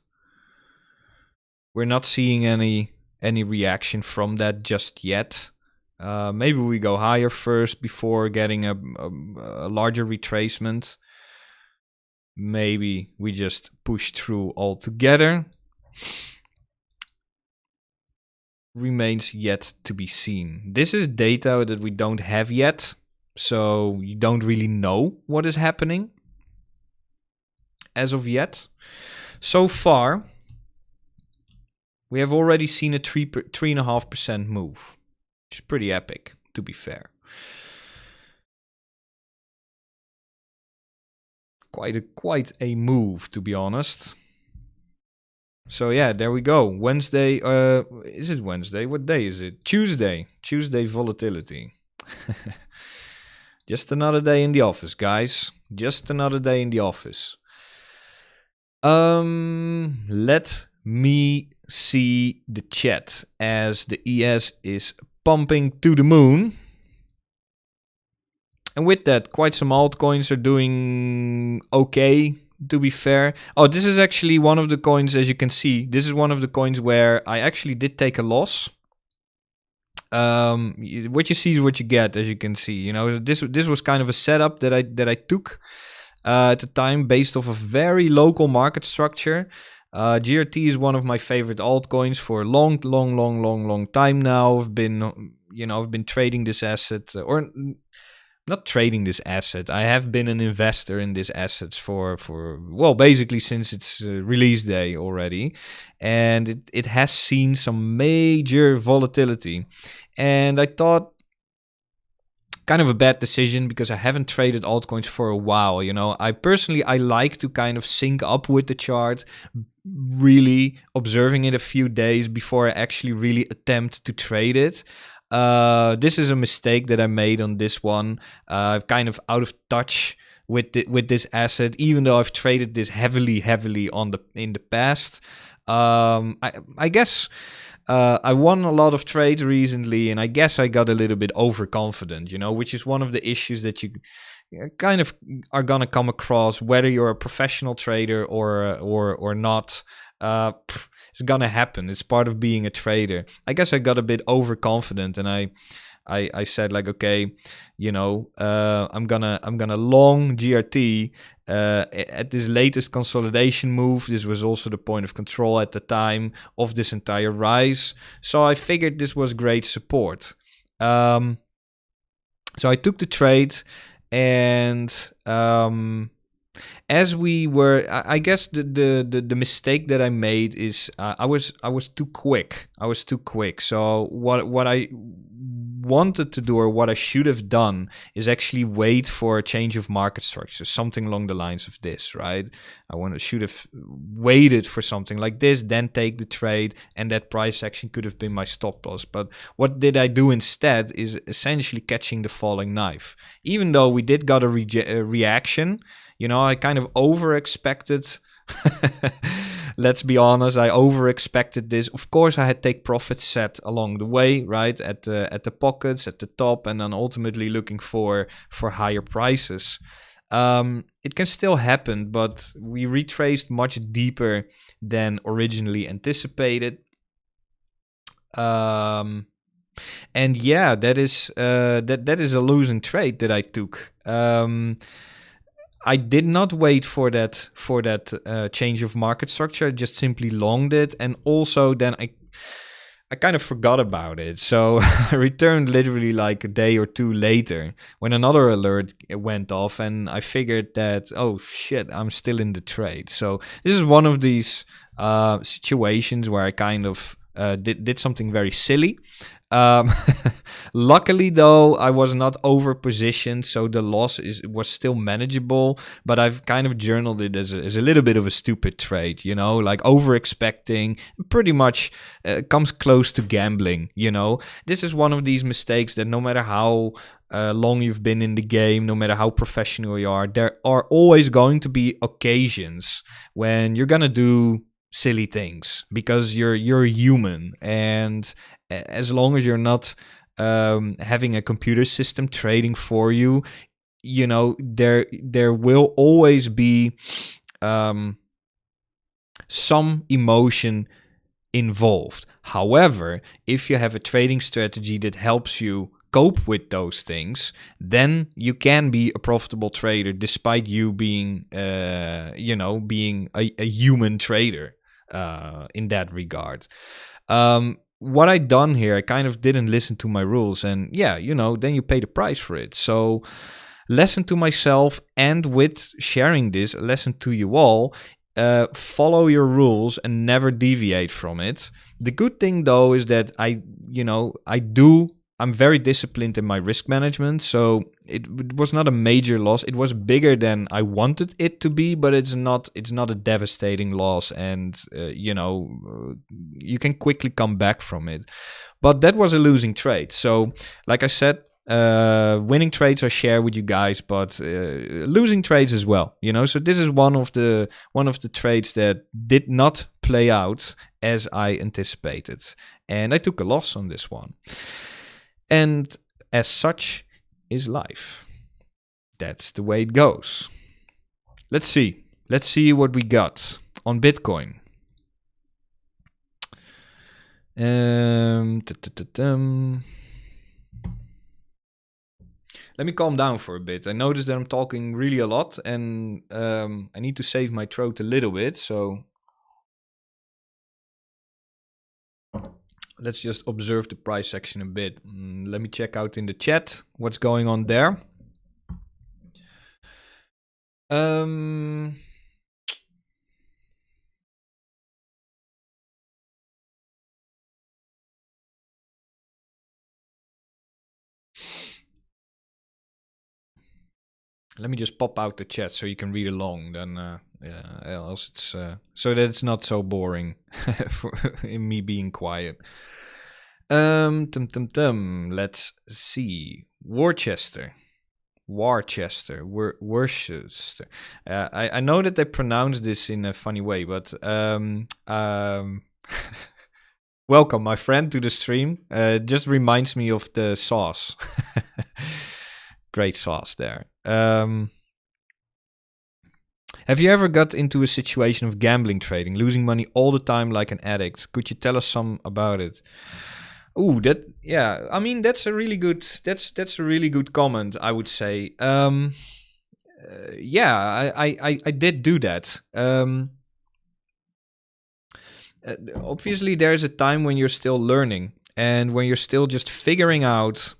we're not seeing any reaction from that just yet. Maybe we go higher first before getting a larger retracement. Maybe we just push through altogether. Remains yet to be seen. This is data that we don't have yet, so you don't really know what is happening as of yet. So far, we have already seen a 3.5% move, which is pretty epic, to be fair. Quite a move, to be honest. So yeah, there we go. Wednesday, is it Wednesday? What day is it? Tuesday volatility. Just another day in the office, guys. Just another day in the office. Let me see the chat as the ES is pumping to the moon. And with that, quite some altcoins are doing okay, to be fair. Oh, this is actually one of the coins, as you can see. This is one of the coins where I actually did take a loss. What you see is what you get, as you can see. You know, this was kind of a setup that I took at the time based off a very local market structure. GRT is one of my favorite altcoins for a long time now. I've been trading this asset, or not trading this asset. I have been an investor in this asset for basically since its release day already, and it has seen some major volatility. And I thought, kind of a bad decision because I haven't traded altcoins for a while. You know, I like to kind of sync up with the chart, really observing it a few days before I actually really attempt to trade it. This is a mistake that I made on this one. Kind of out of touch with this asset, even though I've traded this heavily in the past. I guess I won a lot of trades recently, and I guess I got a little bit overconfident, you know, which is one of the issues that you kind of are gonna come across, whether you're a professional trader or not. It's gonna happen. It's part of being a trader. I guess I got a bit overconfident, and I said like, okay, you know, I'm gonna long GRT at this latest consolidation move. This was also the point of control at the time of this entire rise, so I figured this was great support. So I took the trade, and as we were, I guess the mistake that I made is I was too quick. So what I wanted to do, or what I should have done, is actually wait for a change of market structure, something along the lines of this, right? Should have waited for something like this, then take the trade, and that price action could have been my stop loss. But what did I do instead is essentially catching the falling knife. Even though we did got a reaction, you know, I kind of over-expected. Let's be honest, I over-expected this. Of course, I had take profits set along the way, right? At the pockets, at the top, and then ultimately looking for higher prices. It can still happen, but we retraced much deeper than originally anticipated. And yeah, that is a losing trade that I took. I did not wait for that change of market structure. I just simply longed it, and also then I kind of forgot about it. So I returned literally like a day or two later when another alert went off, and I figured that, oh shit, I'm still in the trade. So this is one of these situations where I kind of did something very silly. Luckily, though, I was not over positioned, so the loss was still manageable. But I've kind of journaled it as a little bit of a stupid trade, you know, like over expecting. Pretty much comes close to gambling, you know. This is one of these mistakes that no matter how long you've been in the game, no matter how professional you are, there are always going to be occasions when you're gonna do silly things because you're human, and as long as you're not having a computer system trading for you, you know, there will always be some emotion involved. However, if you have a trading strategy that helps you cope with those things, then you can be a profitable trader despite you being, being a human trader in that regard. What I done here, I kind of didn't listen to my rules, and yeah, then you pay the price for it. So, lesson to myself, and with sharing this, a lesson to you all. Follow your rules and never deviate from it. The good thing though is that I'm very disciplined in my risk management, so it was not a major loss. It was bigger than I wanted it to be, but it's not a devastating loss, and you can quickly come back from it. But that was a losing trade. So, like I said, winning trades I share with you guys, but losing trades as well. So this is one of the trades that did not play out as I anticipated, and I took a loss on this one. And as such is life. That's the way it goes. Let's see what we got on Bitcoin. Let me calm down for a bit. I noticed that I'm talking really a lot, and I need to save my throat a little bit, so let's just observe the price action a bit. Let me check out in the chat what's going on there. Let me just pop out the chat so you can read along. Then, else it's so that it's not so boring for in me being quiet. Let's see. Worcester. I know that they pronounce this in a funny way, but welcome, my friend, to the stream. Just reminds me of the sauce. Great sauce there. Have you ever got into a situation of gambling trading, losing money all the time like an addict? Could you tell us some about it? Ooh, yeah. I mean, that's a really good comment, I would say. Yeah, I did do that. Obviously, there's a time when you're still learning and when you're still just figuring out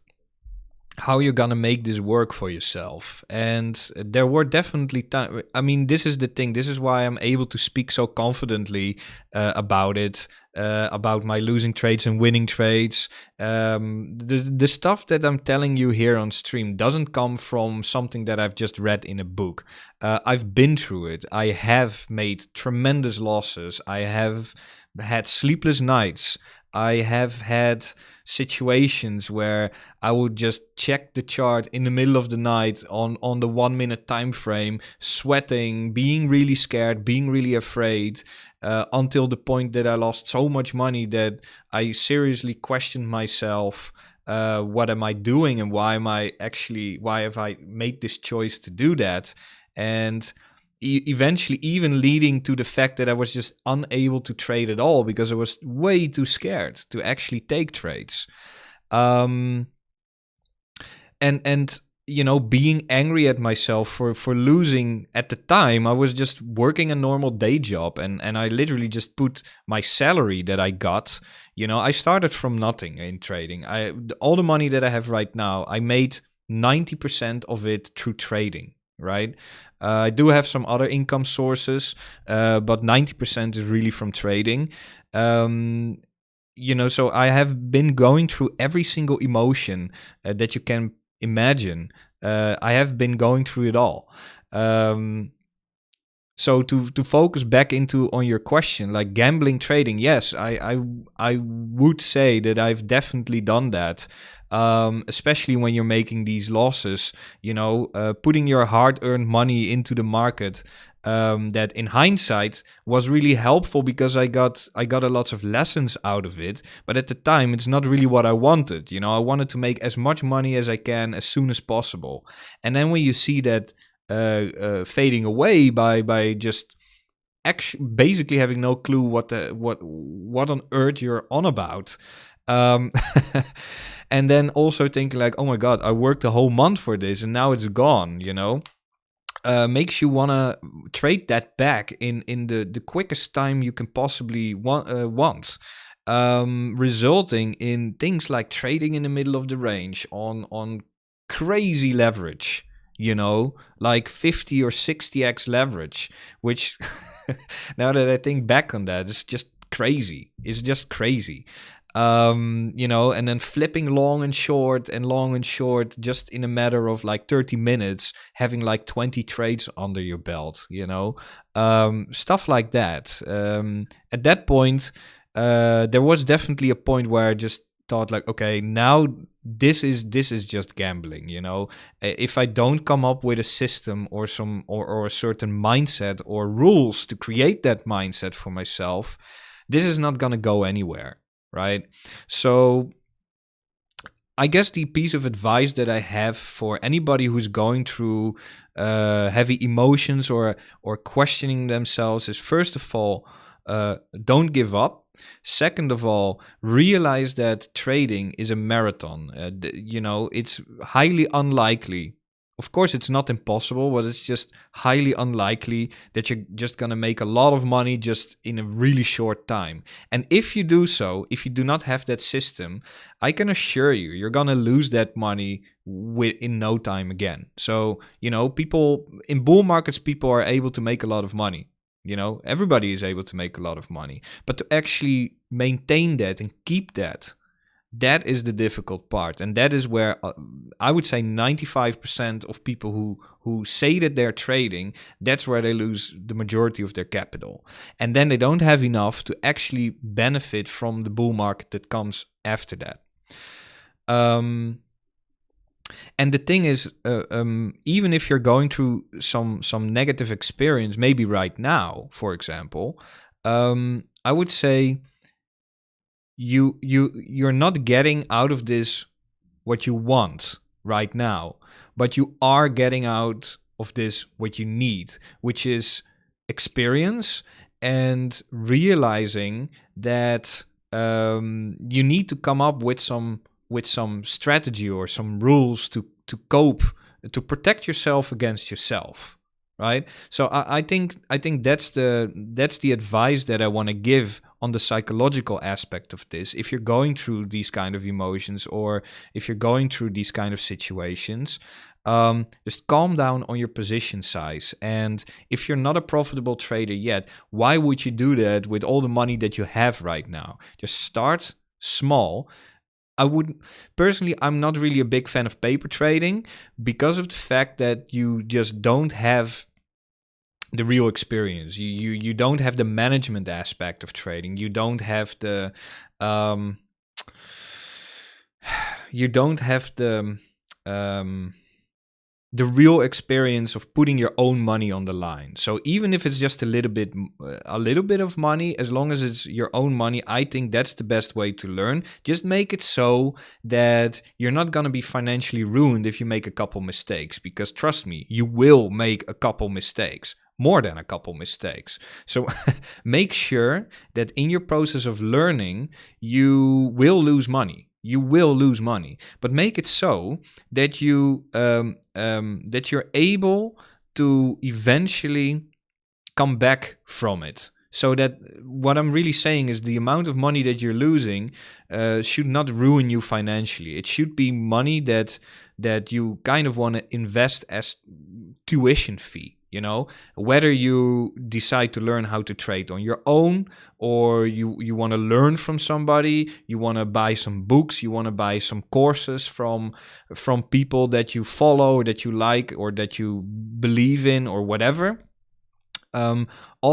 how you're gonna make this work for yourself. And there were definitely times. I mean, this is the thing. This is why I'm able to speak so confidently about it, about my losing trades and winning trades. The stuff that I'm telling you here on stream doesn't come from something that I've just read in a book. I've been through it. I have made tremendous losses. I have had sleepless nights. I have had situations where I would just check the chart in the middle of the night on the 1 minute time frame, sweating, being really scared, being really afraid, until the point that I lost so much money that I seriously questioned myself. What am I doing, and why have I made this choice to do that? And eventually even leading to the fact that I was just unable to trade at all because I was way too scared to actually take trades. And being angry at myself for losing at the time. I was just working a normal day job, and I literally just put my salary that I got. I started from nothing in trading. All the money that I have right now, I made 90% of it through trading. Right, I do have some other income sources, but 90% is really from trading. So I have been going through every single emotion that you can imagine. I have been going through it all. So to focus back on your question, like gambling, trading, yes, I would say that I've definitely done that. Especially when you're making these losses, putting your hard-earned money into the market, that in hindsight was really helpful because I got a lot of lessons out of it. But at the time, it's not really what I wanted. You know, I wanted to make as much money as I can as soon as possible. And then when you see that fading away by just basically having no clue what on earth you're on about. And then also thinking like, oh my God, I worked a whole month for this and now it's gone, you know, makes you want to trade that back in the quickest time you can possibly want. Resulting in things like trading in the middle of the range on crazy leverage, you know, like 50 or 60x leverage, which now that I think back on that, it's just crazy. It's just crazy. You know, and then flipping long and short just in a matter of like 30 minutes, having like 20 trades under your belt, you know, stuff like that. At that point, there was definitely a point where I just thought like, okay, now this is just gambling, you know. If I don't come up with a system or or a certain mindset or rules to create that mindset for myself, this is not gonna go anywhere. Right? So I guess the piece of advice that I have for anybody who's going through heavy emotions or questioning themselves is, first of all, don't give up. Second of all, realize that trading is a marathon. You know, it's highly unlikely. Of course, it's not impossible, but it's just highly unlikely that you're just going to make a lot of money just in a really short time. And if you do so, if you do not have that system, I can assure you, you're going to lose that money in no time again. So, you know, people in bull markets, people are able to make a lot of money. You know, everybody is able to make a lot of money. But to actually maintain that and keep that, that is the difficult part. And that is where I would say 95% of people who say that they're trading, that's where they lose the majority of their capital. And then they don't have enough to actually benefit from the bull market that comes after that. And the thing is, even if you're going through some negative experience, maybe right now, for example, I would say you're not getting out of this what you want right now, but you are getting out of this what you need, which is experience and realizing that you need to come up with some strategy or some rules to cope, to protect yourself against yourself, right? So I think that's the advice that I want to give on the psychological aspect of this. If you're going through these kind of emotions or if you're going through these kind of situations, just calm down on your position size. And if you're not a profitable trader yet, why would you do that with all the money that you have right now? Just start small. I'm not really a big fan of paper trading because of the fact that you just don't have the real experience. You don't have the management aspect of trading. You don't have the real experience of putting your own money on the line. So even if it's just a little bit of money, as long as it's your own money, I think that's the best way to learn. Just make it so that you're not going to be financially ruined if you make a couple mistakes, because trust me, you will make a couple mistakes. More than a couple mistakes. So make sure that in your process of learning, you will lose money. You will lose money, but make it so that that you're able to eventually come back from it. So that what I'm really saying is the amount of money that you're losing should not ruin you financially. It should be money that you kind of want to invest as tuition fee. You know, whether you decide to learn how to trade on your own, or you want to learn from somebody, you want to buy some books, you want to buy some courses from people that you follow, that you like, or that you believe in, or whatever. All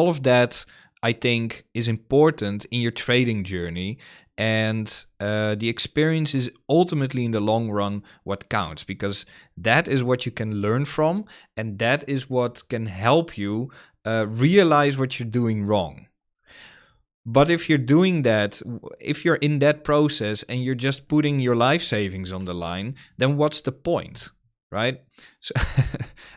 of that, I think, is important in your trading journey. And the experience is ultimately, in the long run, what counts, because that is what you can learn from, and that is what can help you realize what you're doing wrong. But if you're doing that, if you're in that process and you're just putting your life savings on the line, then what's the point, right? So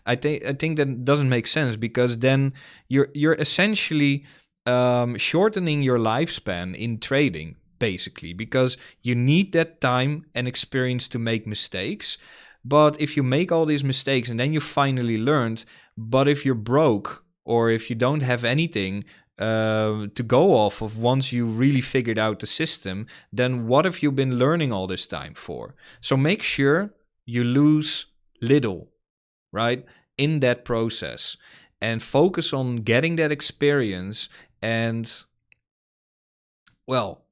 I think that doesn't make sense, because then you're essentially shortening your lifespan in trading, basically, because you need that time and experience to make mistakes. But if you make all these mistakes and then you finally learned, but if you're broke or if you don't have anything to go off of once you really figured out the system, then what have you been learning all this time for? So make sure you lose little, right, in that process, and focus on getting that experience and, well,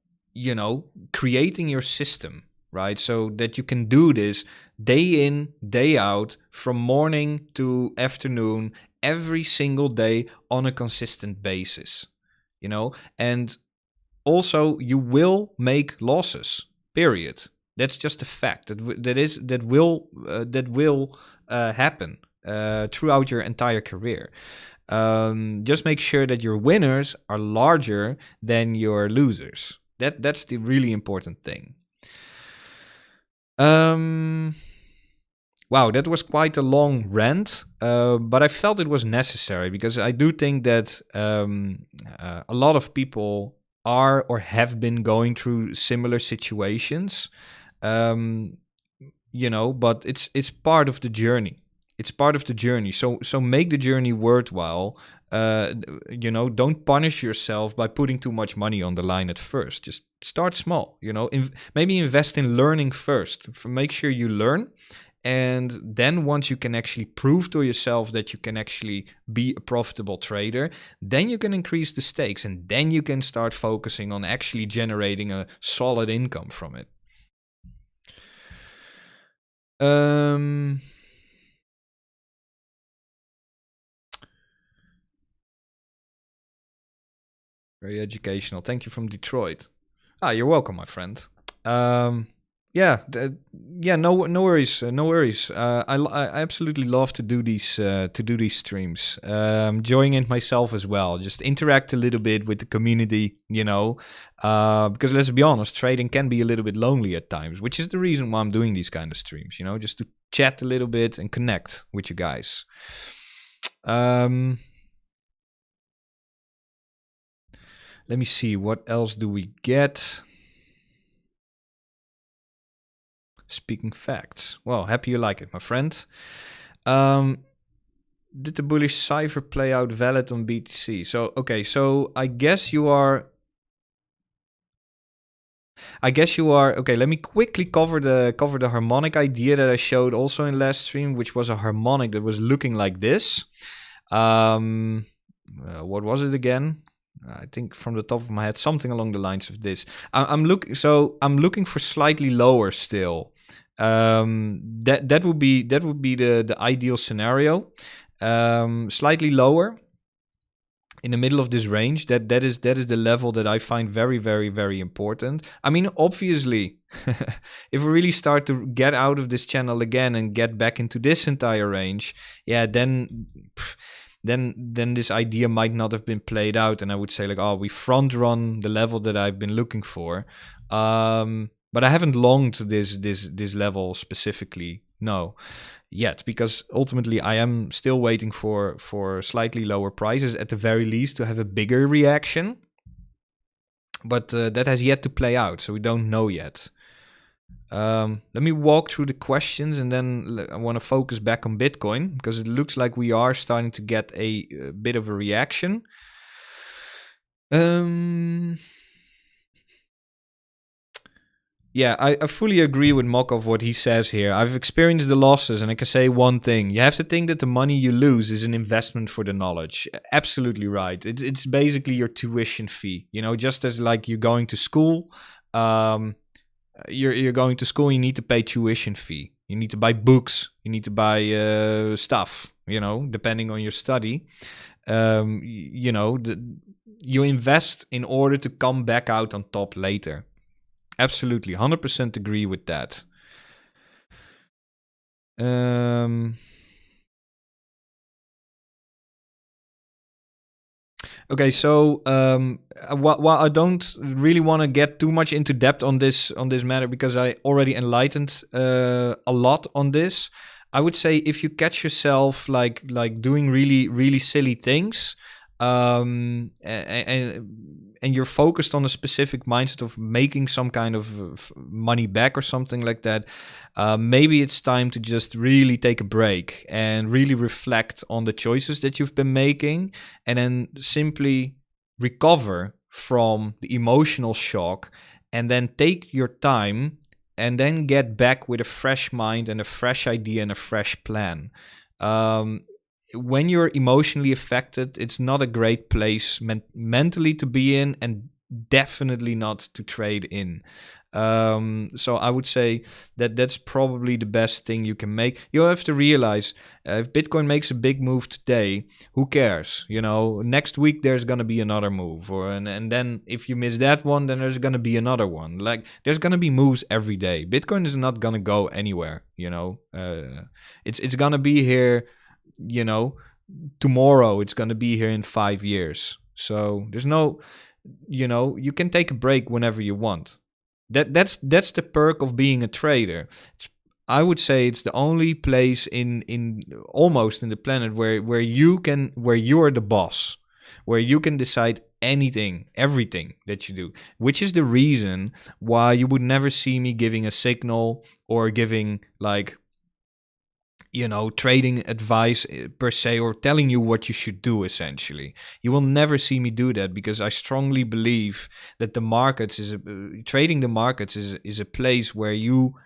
creating your system, right? So that you can do this day in, day out, from morning to afternoon, every single day on a consistent basis, and also you will make losses, period. That's just a fact that will happen throughout your entire career. Just make sure that your winners are larger than your losers. That's the really important thing. Wow, that was quite a long rant, but I felt it was necessary, because I do think that a lot of people are or have been going through similar situations, but it's part of the journey. It's part of the journey. So make the journey worthwhile. Don't punish yourself by putting too much money on the line at first. Just start small. Maybe invest in learning first. Make sure you learn, and then once you can actually prove to yourself that you can actually be a profitable trader, then you can increase the stakes, and then you can start focusing on actually generating a solid income from it. Very educational. Thank you from Detroit. You're welcome, my friend. Yeah, yeah. No worries. No worries. I absolutely love to do these streams. Enjoying it myself as well. Just interact a little bit with the community, because let's be honest, trading can be a little bit lonely at times, which is the reason why I'm doing these kind of streams. Just to chat a little bit and connect with you guys. Let me see, what else do we get? Speaking facts. Well, happy you like it, my friend. Did the bullish cipher play out valid on BTC? So I guess you are. Okay. Let me quickly cover the harmonic idea that I showed also in last stream, which was a harmonic that was looking like this. What was it again? I think from the top of my head, something along the lines of this. I'm looking for slightly lower still. That would be the ideal scenario. Slightly lower in the middle of this range. That is the level that I find very, very, very important. I mean, obviously, if we really start to get out of this channel again and get back into this entire range, yeah, then this idea might not have been played out, and I would say we front run the level that I've been looking for. But I haven't longed this level specifically, no, yet, because ultimately I am still waiting for slightly lower prices at the very least to have a bigger reaction. But that has yet to play out, so we don't know yet. Let me walk through the questions, and then I want to focus back on Bitcoin, because it looks like we are starting to get a bit of a reaction. Yeah, I fully agree with Mokov what he says here. I've experienced the losses, and I can say one thing. You have to think that the money you lose is an investment for the knowledge. Absolutely right. It's basically your tuition fee. Just as you're going to school, you're going to school, you need to pay tuition fee. You need to buy books. You need to buy stuff, depending on your study. You invest in order to come back out on top later. Absolutely, 100% agree with that. Okay, so while I don't really want to get too much into depth on this matter because I already enlightened a lot on this, I would say if you catch yourself like doing really silly things, and you're focused on a specific mindset of making some kind of money back or something like that, maybe it's time to just really take a break and really reflect on the choices that you've been making, and then simply recover from the emotional shock, and then take your time and then get back with a fresh mind and a fresh idea and a fresh plan. Um, when you're emotionally affected, it's not a great place mentally to be in, and definitely not to trade in. So I would say that that's probably the best thing you can make. You have to realize, if Bitcoin makes a big move today, who cares? You know, next week there's gonna be another move, and then if you miss that one, then there's gonna be another one. Like there's gonna be moves every day. Bitcoin is not gonna go anywhere. You know, it's gonna be here. You know, tomorrow it's gonna be here in 5 years. So there's no, you know, you can take a break whenever you want. That's the perk of being a trader. I would say it's the only place in almost in the planet where you are the boss, where you can decide anything, everything that you do, which is the reason why you would never see me giving a signal or giving like, you know, trading advice per se, or telling you what you should do. Essentially, you will never see me do that, because I strongly believe that the markets trading the markets is a place where you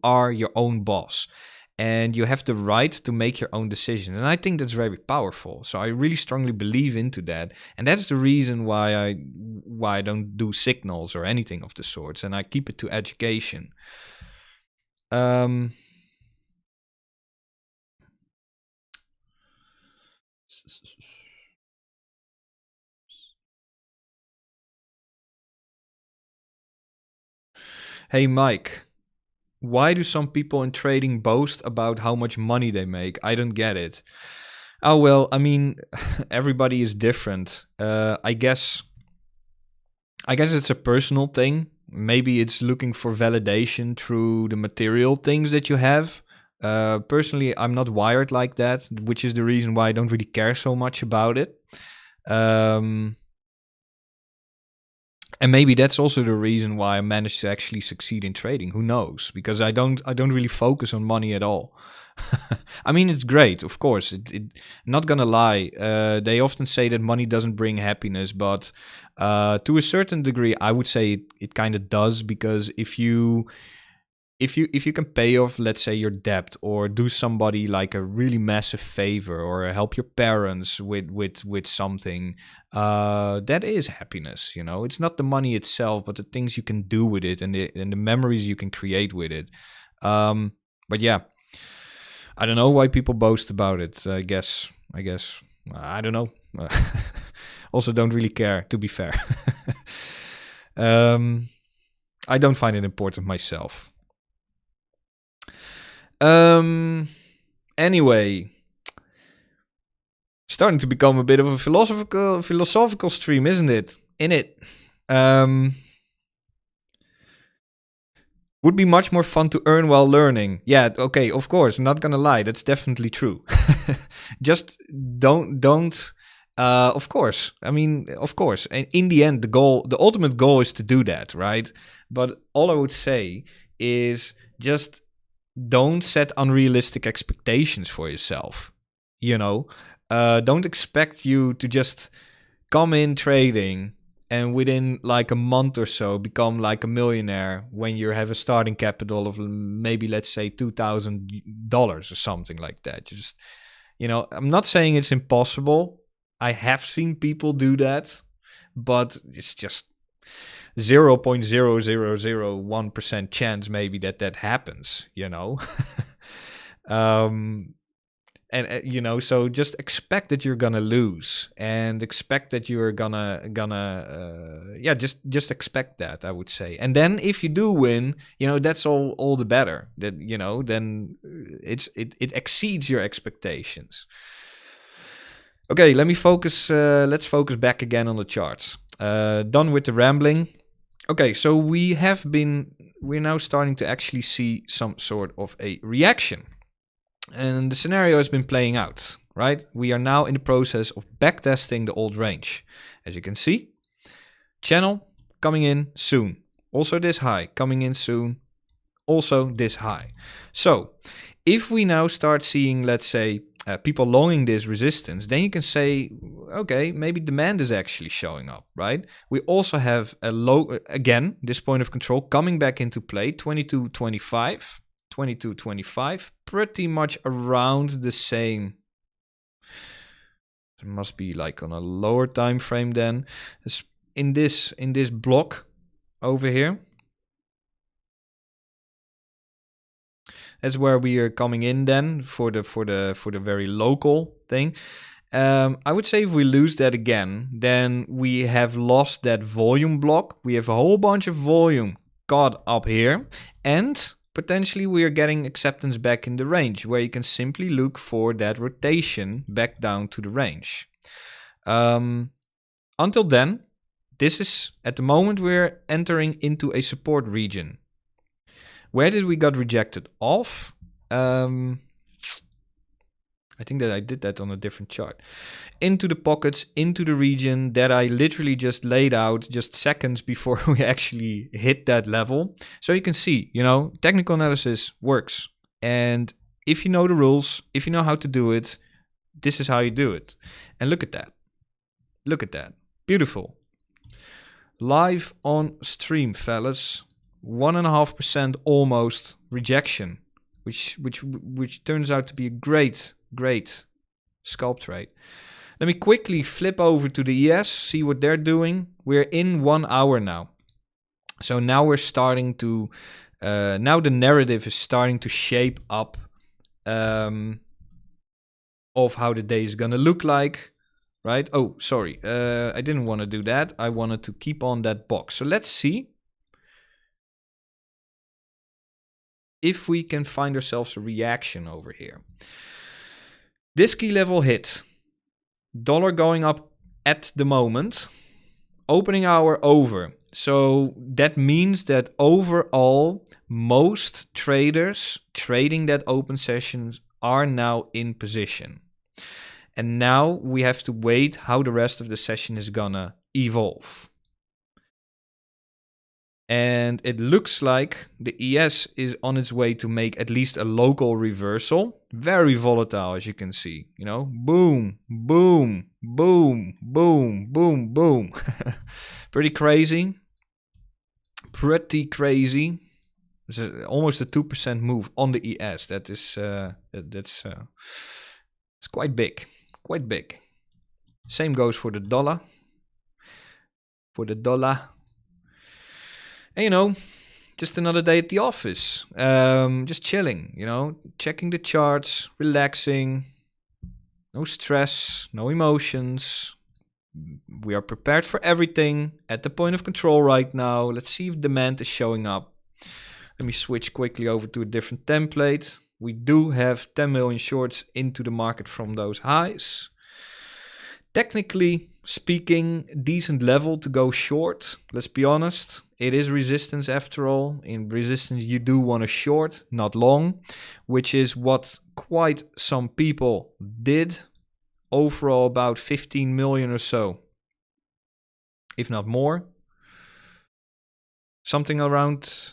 are your own boss, and you have the right to make your own decision. And I think that's very powerful. So I really strongly believe into that, and that's the reason why I don't do signals or anything of the sorts, and I keep it to education. um Hey Mike, why do some people in trading boast about how much money they make? I don't get it. Oh well, I mean, everybody is different. I guess it's a personal thing. Maybe it's looking for validation through the material things that you have. Personally, I'm not wired like that, which is the reason why I don't really care so much about it. Um, and maybe that's also the reason why I managed to actually succeed in trading. Who knows? Because I don't really focus on money at all. I mean, it's great, of course. Not gonna lie. They often say that money doesn't bring happiness, but to a certain degree, I would say it kind of does. Because if you can pay off, let's say, your debt, or do somebody like a really massive favor, or help your parents with something, that is happiness. You know, it's not the money itself, but the things you can do with it, and the memories you can create with it. But yeah, I don't know why people boast about it. I guess I don't know. Also, don't really care, to be fair. um, I don't find it important myself. Anyway, starting to become a bit of a philosophical stream, isn't it? In it. Um, would be much more fun to earn while learning. Yeah, okay, of course, not gonna lie, that's definitely true. Just don't of course. I mean, of course. And in the end, the ultimate goal is to do that, right? But all I would say is just don't set unrealistic expectations for yourself. You know, don't expect you to just come in trading and within like a month or so become like a millionaire when you have a starting capital of maybe, let's say, $2,000 or something like that. Just, you know, I'm not saying it's impossible. I have seen people do that, but it's just 0.0001% chance maybe that happens, you know. um and you know, so just expect that you're gonna lose, and expect that you're gonna yeah, just expect that, I would say. And then if you do win, you know, that's all the better. That, you know, then it exceeds your expectations. Okay, let me focus. Let's focus back again on the charts. Done with the rambling. Okay, so we're now starting to actually see some sort of a reaction. And the scenario has been playing out, right? We are now in the process of backtesting the old range. As you can see, channel coming in soon. Also this high coming in soon. Also this high. So if we now start seeing, let's say, people longing this resistance, then you can say, okay, maybe demand is actually showing up, right? We also have a low, again, this point of control coming back into play, 22.25. 22.25, pretty much around the same. It must be like on a lower time frame then. In this block over here. That's where we are coming in then for the very local thing. I would say if we lose that again, then we have lost that volume block. We have a whole bunch of volume caught up here, and potentially we are getting acceptance back in the range, where you can simply look for that rotation back down to the range. Until then, this is, at the moment, we're entering into a support region. Where did we got rejected off? I think that I did that on a different chart. Into the pockets, into the region that I literally just laid out just seconds before we actually hit that level. So you can see, technical analysis works. And if you know the rules, if you know how to do it, this is how you do it. And look at that. Look at that. Beautiful. Live on stream, fellas. 1.5% almost rejection, which turns out to be a great scalp trade. Let me quickly flip over to the ES, see what they're doing. We're in 1 hour now. So now we're starting to, now the narrative is starting to shape up of how the day is gonna look like, right? Oh, sorry, I didn't want to do that. I wanted to keep on that box. So let's see if we can find ourselves a reaction over here. This key level hit. Dollar going up at the moment. Opening hour over. So that means that overall, most traders trading that open sessions are now in position. And now we have to wait how the rest of the session is gonna evolve. And it looks like the ES is on its way to make at least a local reversal. Very volatile, as you can see. Boom, boom, boom, boom, boom, boom. Pretty crazy. Pretty crazy. It's almost a 2% move on the ES. That is, it's quite big. Quite big. Same goes for the dollar. For the dollar. And just another day at the office. Just chilling, checking the charts, relaxing. No stress, no emotions. We are prepared for everything at the point of control right now. Let's see if demand is showing up. Let me switch quickly over to a different template. We do have 10 million shorts into the market from those highs. Technically speaking, decent level to go short. Let's be honest. It is resistance after all. In resistance, you do want to short, not long, which is what quite some people did. Overall, about 15 million or so, if not more. Something around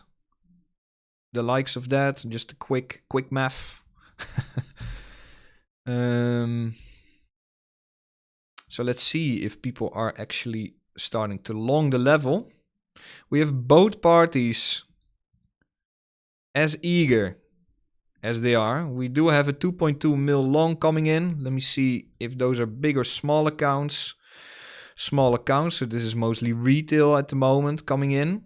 the likes of that. Just a quick math. So let's see if people are actually starting to long the level. We have both parties as eager as they are. We do have a 2.2 mil long coming in. Let me see if those are big or small accounts. Small accounts, so this is mostly retail at the moment coming in.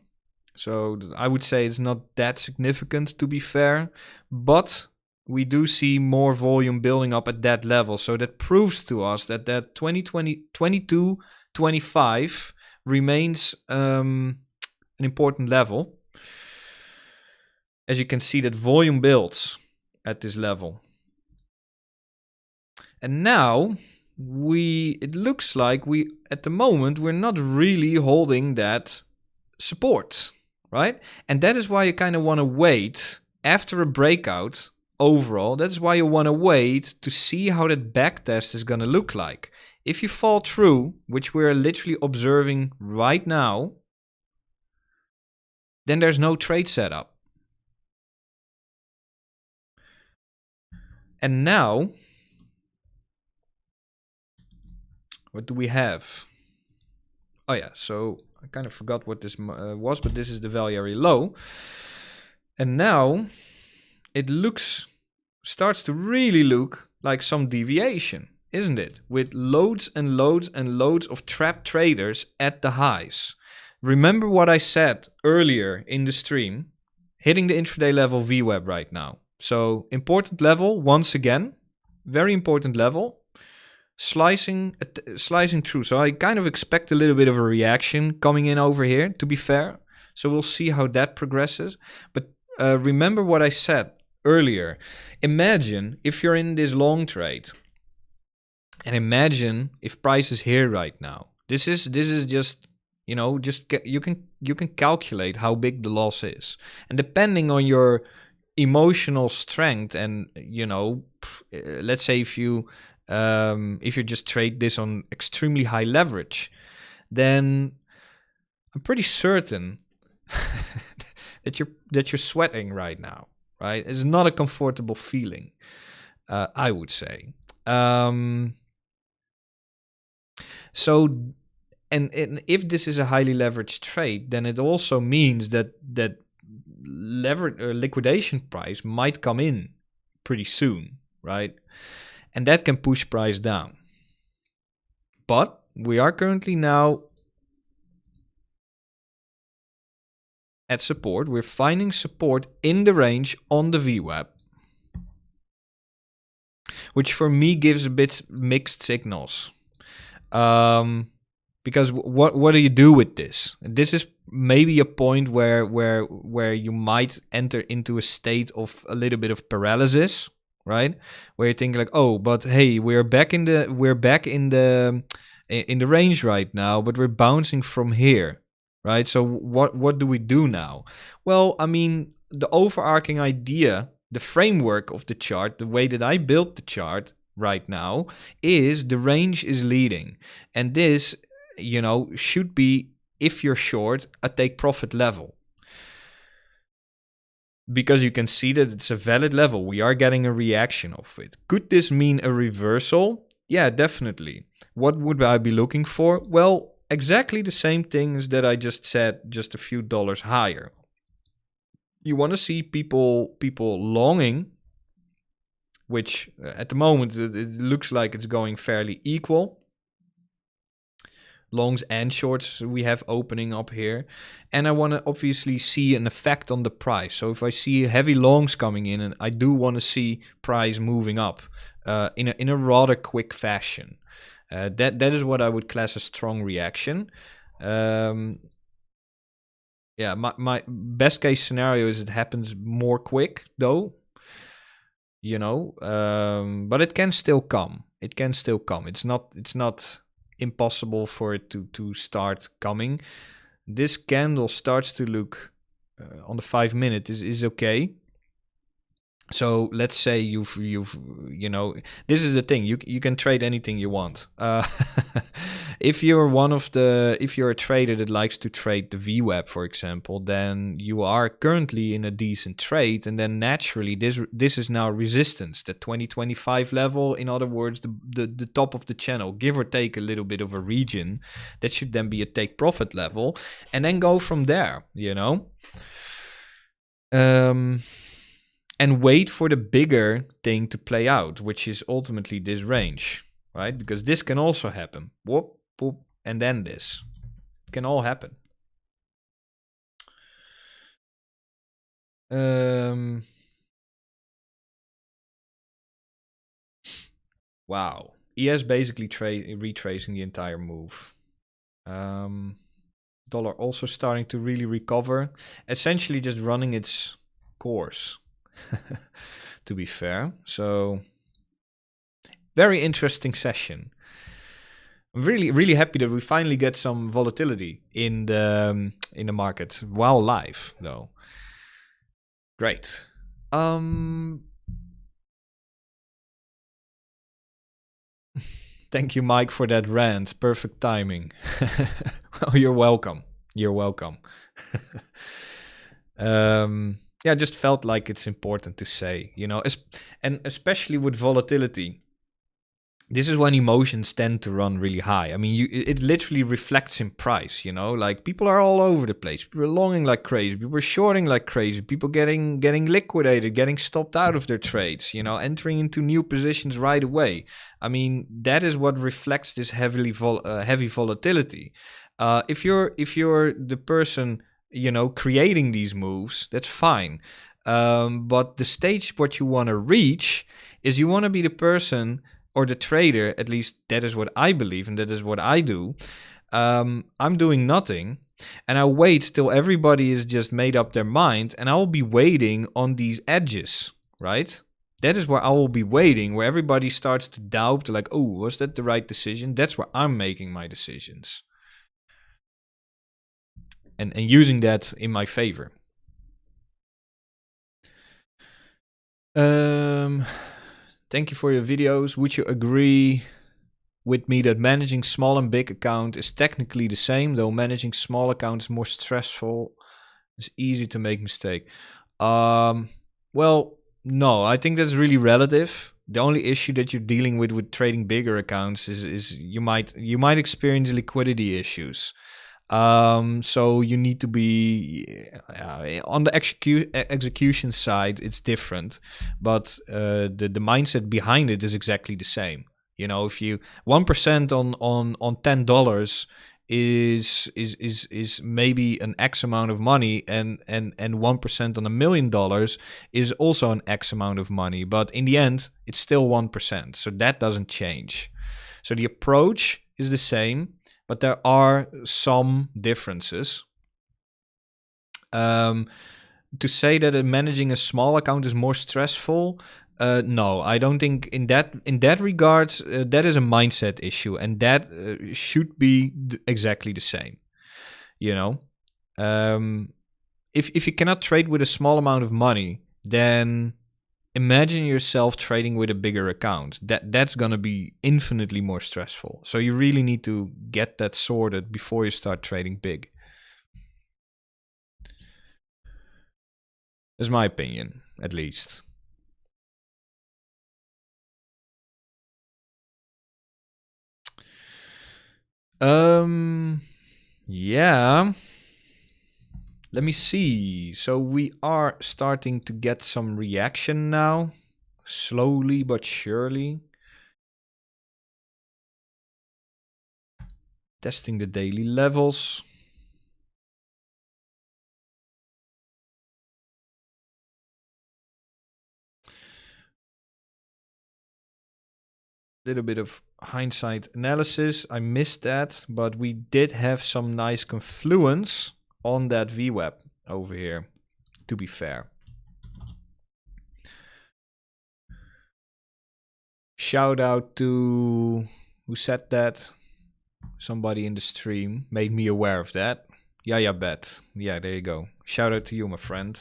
So I would say it's not that significant, to be fair. But we do see more volume building up at that level. So that proves to us that 22.25 remains an important level. As you can see, that volume builds at this level. And now it looks like we at the moment we're not really holding that support, right? And that is why you kind of want to wait after a breakout overall. That's why you want to wait to see how that backtest is going to look like. If you fall through, which we're literally observing right now, then there's no trade setup. And now, what do we have? Oh yeah, so I kind of forgot what this was, but this is the value area low. And now it starts to really look like some deviation, isn't it? With loads and loads and loads of trapped traders at the highs. Remember what I said earlier in the stream, hitting the intraday level VWAP right now. So important level, once again, very important level, slicing through. So I kind of expect a little bit of a reaction coming in over here, to be fair. So we'll see how that progresses. But remember what I said earlier. Imagine if you're in this long trade, and imagine if price is here right now. This is just, you know, you can calculate how big the loss is, and depending on your emotional strength, and you know, let's say if you just trade this on extremely high leverage, then I'm pretty certain that you're sweating right now, right? It's not a comfortable feeling, I would say. So, and if this is a highly leveraged trade, then it also means that liquidation price might come in pretty soon, right? And that can push price down. But we are currently now at support. We're finding support in the range on the VWAP, which for me gives a bit mixed signals. Because what do you do with this? This is maybe a point where you might enter into a state of a little bit of paralysis, right? Where you think like, oh, but hey, we're back in the range right now, but we're bouncing from here, right? So what do we do now? Well, I mean, the overarching idea, the framework of the chart, the way that I built the chart right now is the range is leading, and this, you know, should be, if you're short, a take profit level, because you can see that it's a valid level. We are getting a reaction of it. Could this mean a reversal? Yeah, definitely. What would I be looking for? Well, exactly the same things that I just said, just a few dollars higher. You want to see people longing, which at the moment it looks like it's going fairly equal. Longs and shorts we have opening up here. And I want to obviously see an effect on the price. So if I see heavy longs coming in, and I do want to see price moving up in a rather quick fashion. That is what I would class a strong reaction. Yeah, my best case scenario is it happens more quick though. You know, but it can still come. It can still come. It's not impossible for it to start coming. This candle starts to look on the 5 minute is okay. So let's say you've you know, this is the thing, you can trade anything you want. If you're a trader that likes to trade the VWAP, for example, then you are currently in a decent trade, and then naturally this is now resistance, the 2025 level. In other words, the top of the channel, give or take a little bit of a region, that should then be a take profit level, and then go from there, you know. And wait for the bigger thing to play out, which is ultimately this range, right? Because this can also happen. Whoop, whoop, and then this. It can all happen. Wow. ES basically retracing the entire move. Dollar also starting to really recover. Essentially just running its course. To be fair. So very interesting session. I'm really happy that we finally get some volatility in the market while live, though. Great. Thank you, Mike, for that rant. Perfect timing. Well, you're welcome. You're welcome. Yeah, I just felt like it's important to say, and especially with volatility, this is when emotions tend to run really high. I mean, it literally reflects in price, like people are all over the place. People are longing like crazy. People are shorting like crazy. People getting liquidated, getting stopped out of their trades, entering into new positions right away. I mean, that is what reflects this heavy volatility. If you're the person, creating these moves, that's fine. But the stage what you want to reach is you want to be the person or the trader, at least that is what I believe and that is what I do. I'm doing nothing and I wait till everybody is just made up their mind and I'll be waiting on these edges, right? That is where I will be waiting, where everybody starts to doubt, like, oh, was that the right decision? That's where I'm making my decisions. And using that in my favor. Thank you for your videos. Would you agree with me that managing small and big account is technically the same, though managing small accounts is more stressful? It's easy to make mistake. Well, no, I think that's really relative. The only issue that you're dealing with trading bigger accounts is you might experience liquidity issues. So you need to be on the execution side. It's different, but the mindset behind it is exactly the same. If you 1% on $10 is maybe an X amount of money, and 1% on $1 million is also an X amount of money. But in the end, it's still 1%, so that doesn't change. So the approach is the same, but there are some differences. To say that managing a small account is more stressful, no, I don't think in that regards that is a mindset issue, and that should be exactly the same. If you cannot trade with a small amount of money, then imagine yourself trading with a bigger account. That's gonna be infinitely more stressful. So you really need to get that sorted before you start trading big. That's my opinion, at least. Yeah. Let me see. So we are starting to get some reaction now, slowly but surely. Testing the daily levels. Little bit of hindsight analysis. I missed that, but we did have some nice confluence on that VWAP over here, to be fair. Shout out to who said that. Somebody in the stream made me aware of that. Yeah, bet. Yeah, there you go. Shout out to you, my friend.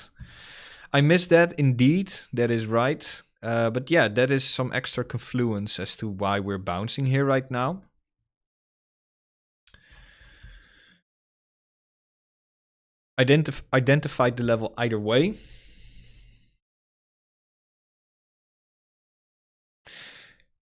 I missed that indeed. That is right. But yeah, that is some extra confluence as to why we're bouncing here right now. Identified the level either way.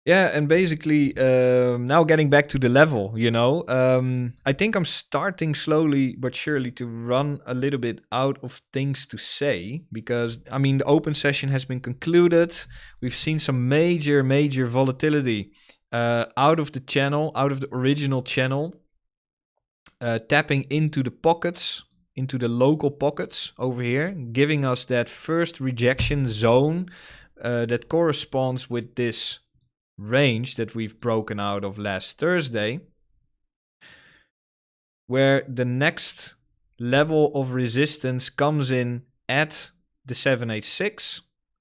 Yeah, and basically now getting back to the level, I think I'm starting slowly but surely to run a little bit out of things to say, because, I mean, the open session has been concluded. We've seen some major volatility out of the channel, out of the original channel, tapping into the pockets, into the local pockets over here, giving us that first rejection zone that corresponds with this range that we've broken out of last Thursday, where the next level of resistance comes in at the 786,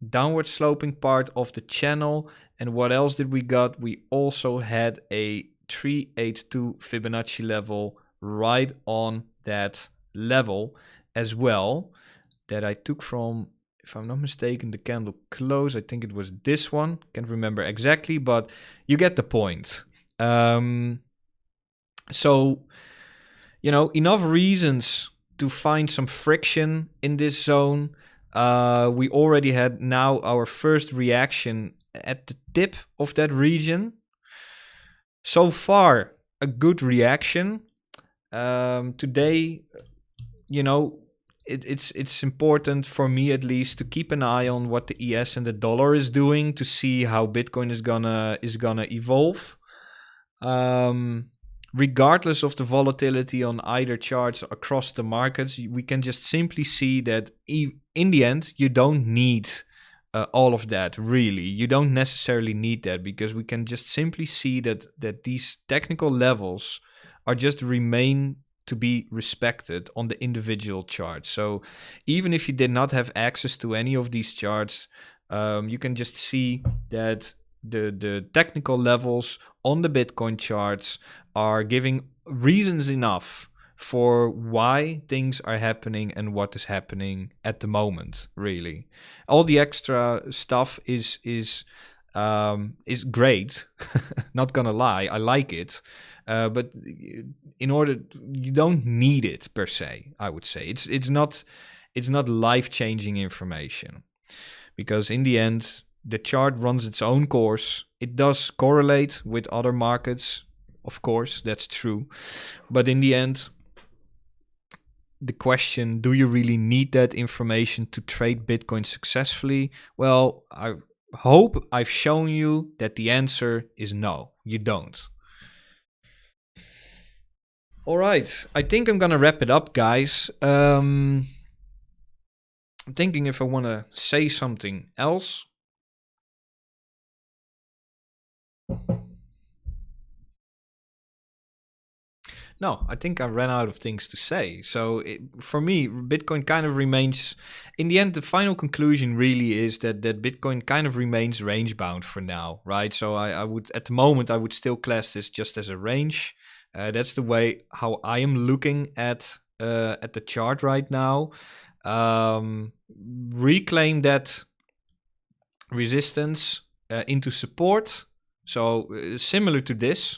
downward sloping part of the channel. And what else did we got? We also had a 382 Fibonacci level right on that level as well, that I took from, if I'm not mistaken, the candle close. I think it was this one. Can't remember exactly, but you get the point. So, enough reasons to find some friction in this zone. We already had now our first reaction at the tip of that region. So far, a good reaction. Today, it's important for me at least to keep an eye on what the ES and the dollar is doing to see how Bitcoin is gonna evolve. Regardless of the volatility on either charts across the markets, we can just simply see that in the end, you don't need all of that, really. You don't necessarily need that, because we can just simply see that these technical levels are just remain to be respected on the individual charts. So even if you did not have access to any of these charts, you can just see that the technical levels on the Bitcoin charts are giving reasons enough for why things are happening and what is happening at the moment. Really, all the extra stuff is great. Not gonna lie, I like it, but you don't need it per se. I would say it's not life-changing information, because in the end, the chart runs its own course. It does correlate with other markets, of course, that's true. But in the end, the question, do you really need that information to trade Bitcoin successfully? Well, I hope I've shown you that the answer is no, you don't. All right, I think I'm gonna wrap it up, guys. I'm thinking if I want to say something else. No, I think I ran out of things to say. So for me, Bitcoin kind of remains, in the end, the final conclusion really is that Bitcoin kind of remains range bound for now, right? So I would, at the moment, I would still class this just as a range. That's the way how I am looking at the chart right now. Reclaim that resistance into support. So similar to this,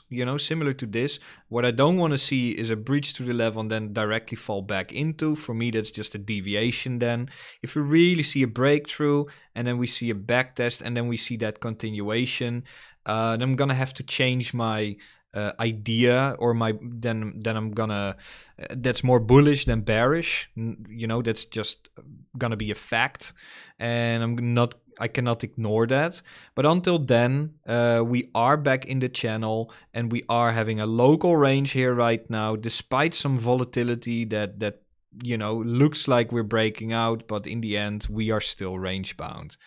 what I don't want to see is a breach to the level and then directly fall back into. For me, that's just a deviation then. If we really see a breakthrough and then we see a back test and then we see that continuation, then I'm going to have to change my idea, or then I'm gonna that's more bullish than bearish. That's just gonna be a fact, and I cannot ignore that. But until then, we are back in the channel and we are having a local range here right now, despite some volatility that looks like we're breaking out, but in the end we are still range bound.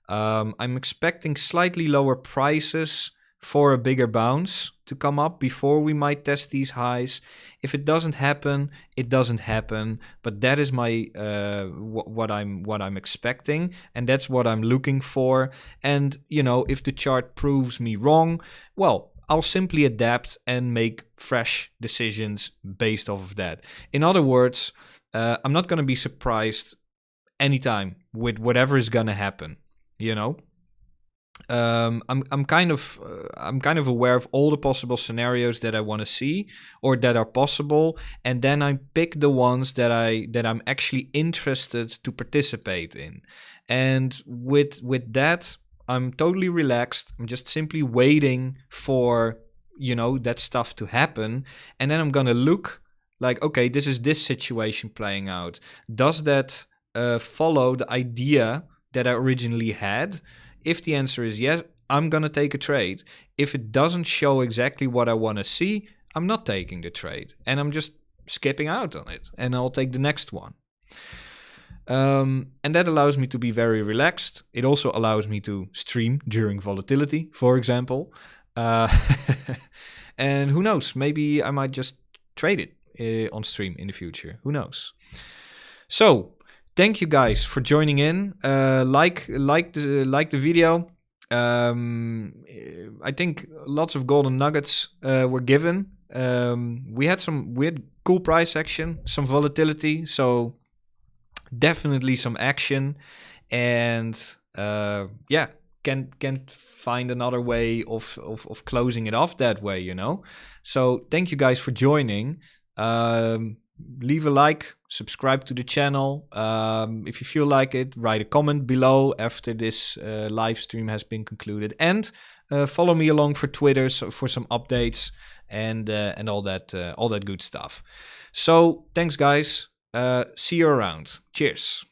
I'm expecting slightly lower prices for a bigger bounce to come up before we might test these highs. If it doesn't happen, it doesn't happen. But that is my what I'm expecting, and that's what I'm looking for. And if the chart proves me wrong, well, I'll simply adapt and make fresh decisions based off of that. In other words, I'm not going to be surprised anytime with whatever is going to happen. I'm kind of aware of all the possible scenarios that I want to see or that are possible, and then I pick the ones that I'm actually interested to participate in. And with that, I'm totally relaxed. I'm just simply waiting for that stuff to happen, and then I'm gonna look like, okay, this is this situation playing out. Does that follow the idea that I originally had? If the answer is yes, I'm going to take a trade. If it doesn't show exactly what I want to see, I'm not taking the trade. And I'm just skipping out on it. And I'll take the next one. And that allows me to be very relaxed. It also allows me to stream during volatility, for example. And who knows, maybe I might just trade it on stream in the future. Who knows? So, thank you guys for joining in. Like the video. I think lots of golden nuggets were given. We had cool price action, some volatility, so definitely some action, and can't find another way of closing it off that way, you know. So thank you guys for joining. Leave a like, subscribe to the channel. If you feel like it, write a comment below after this live stream has been concluded, and follow me along for Twitter for some updates and all that good stuff. So thanks, guys. See you around. Cheers.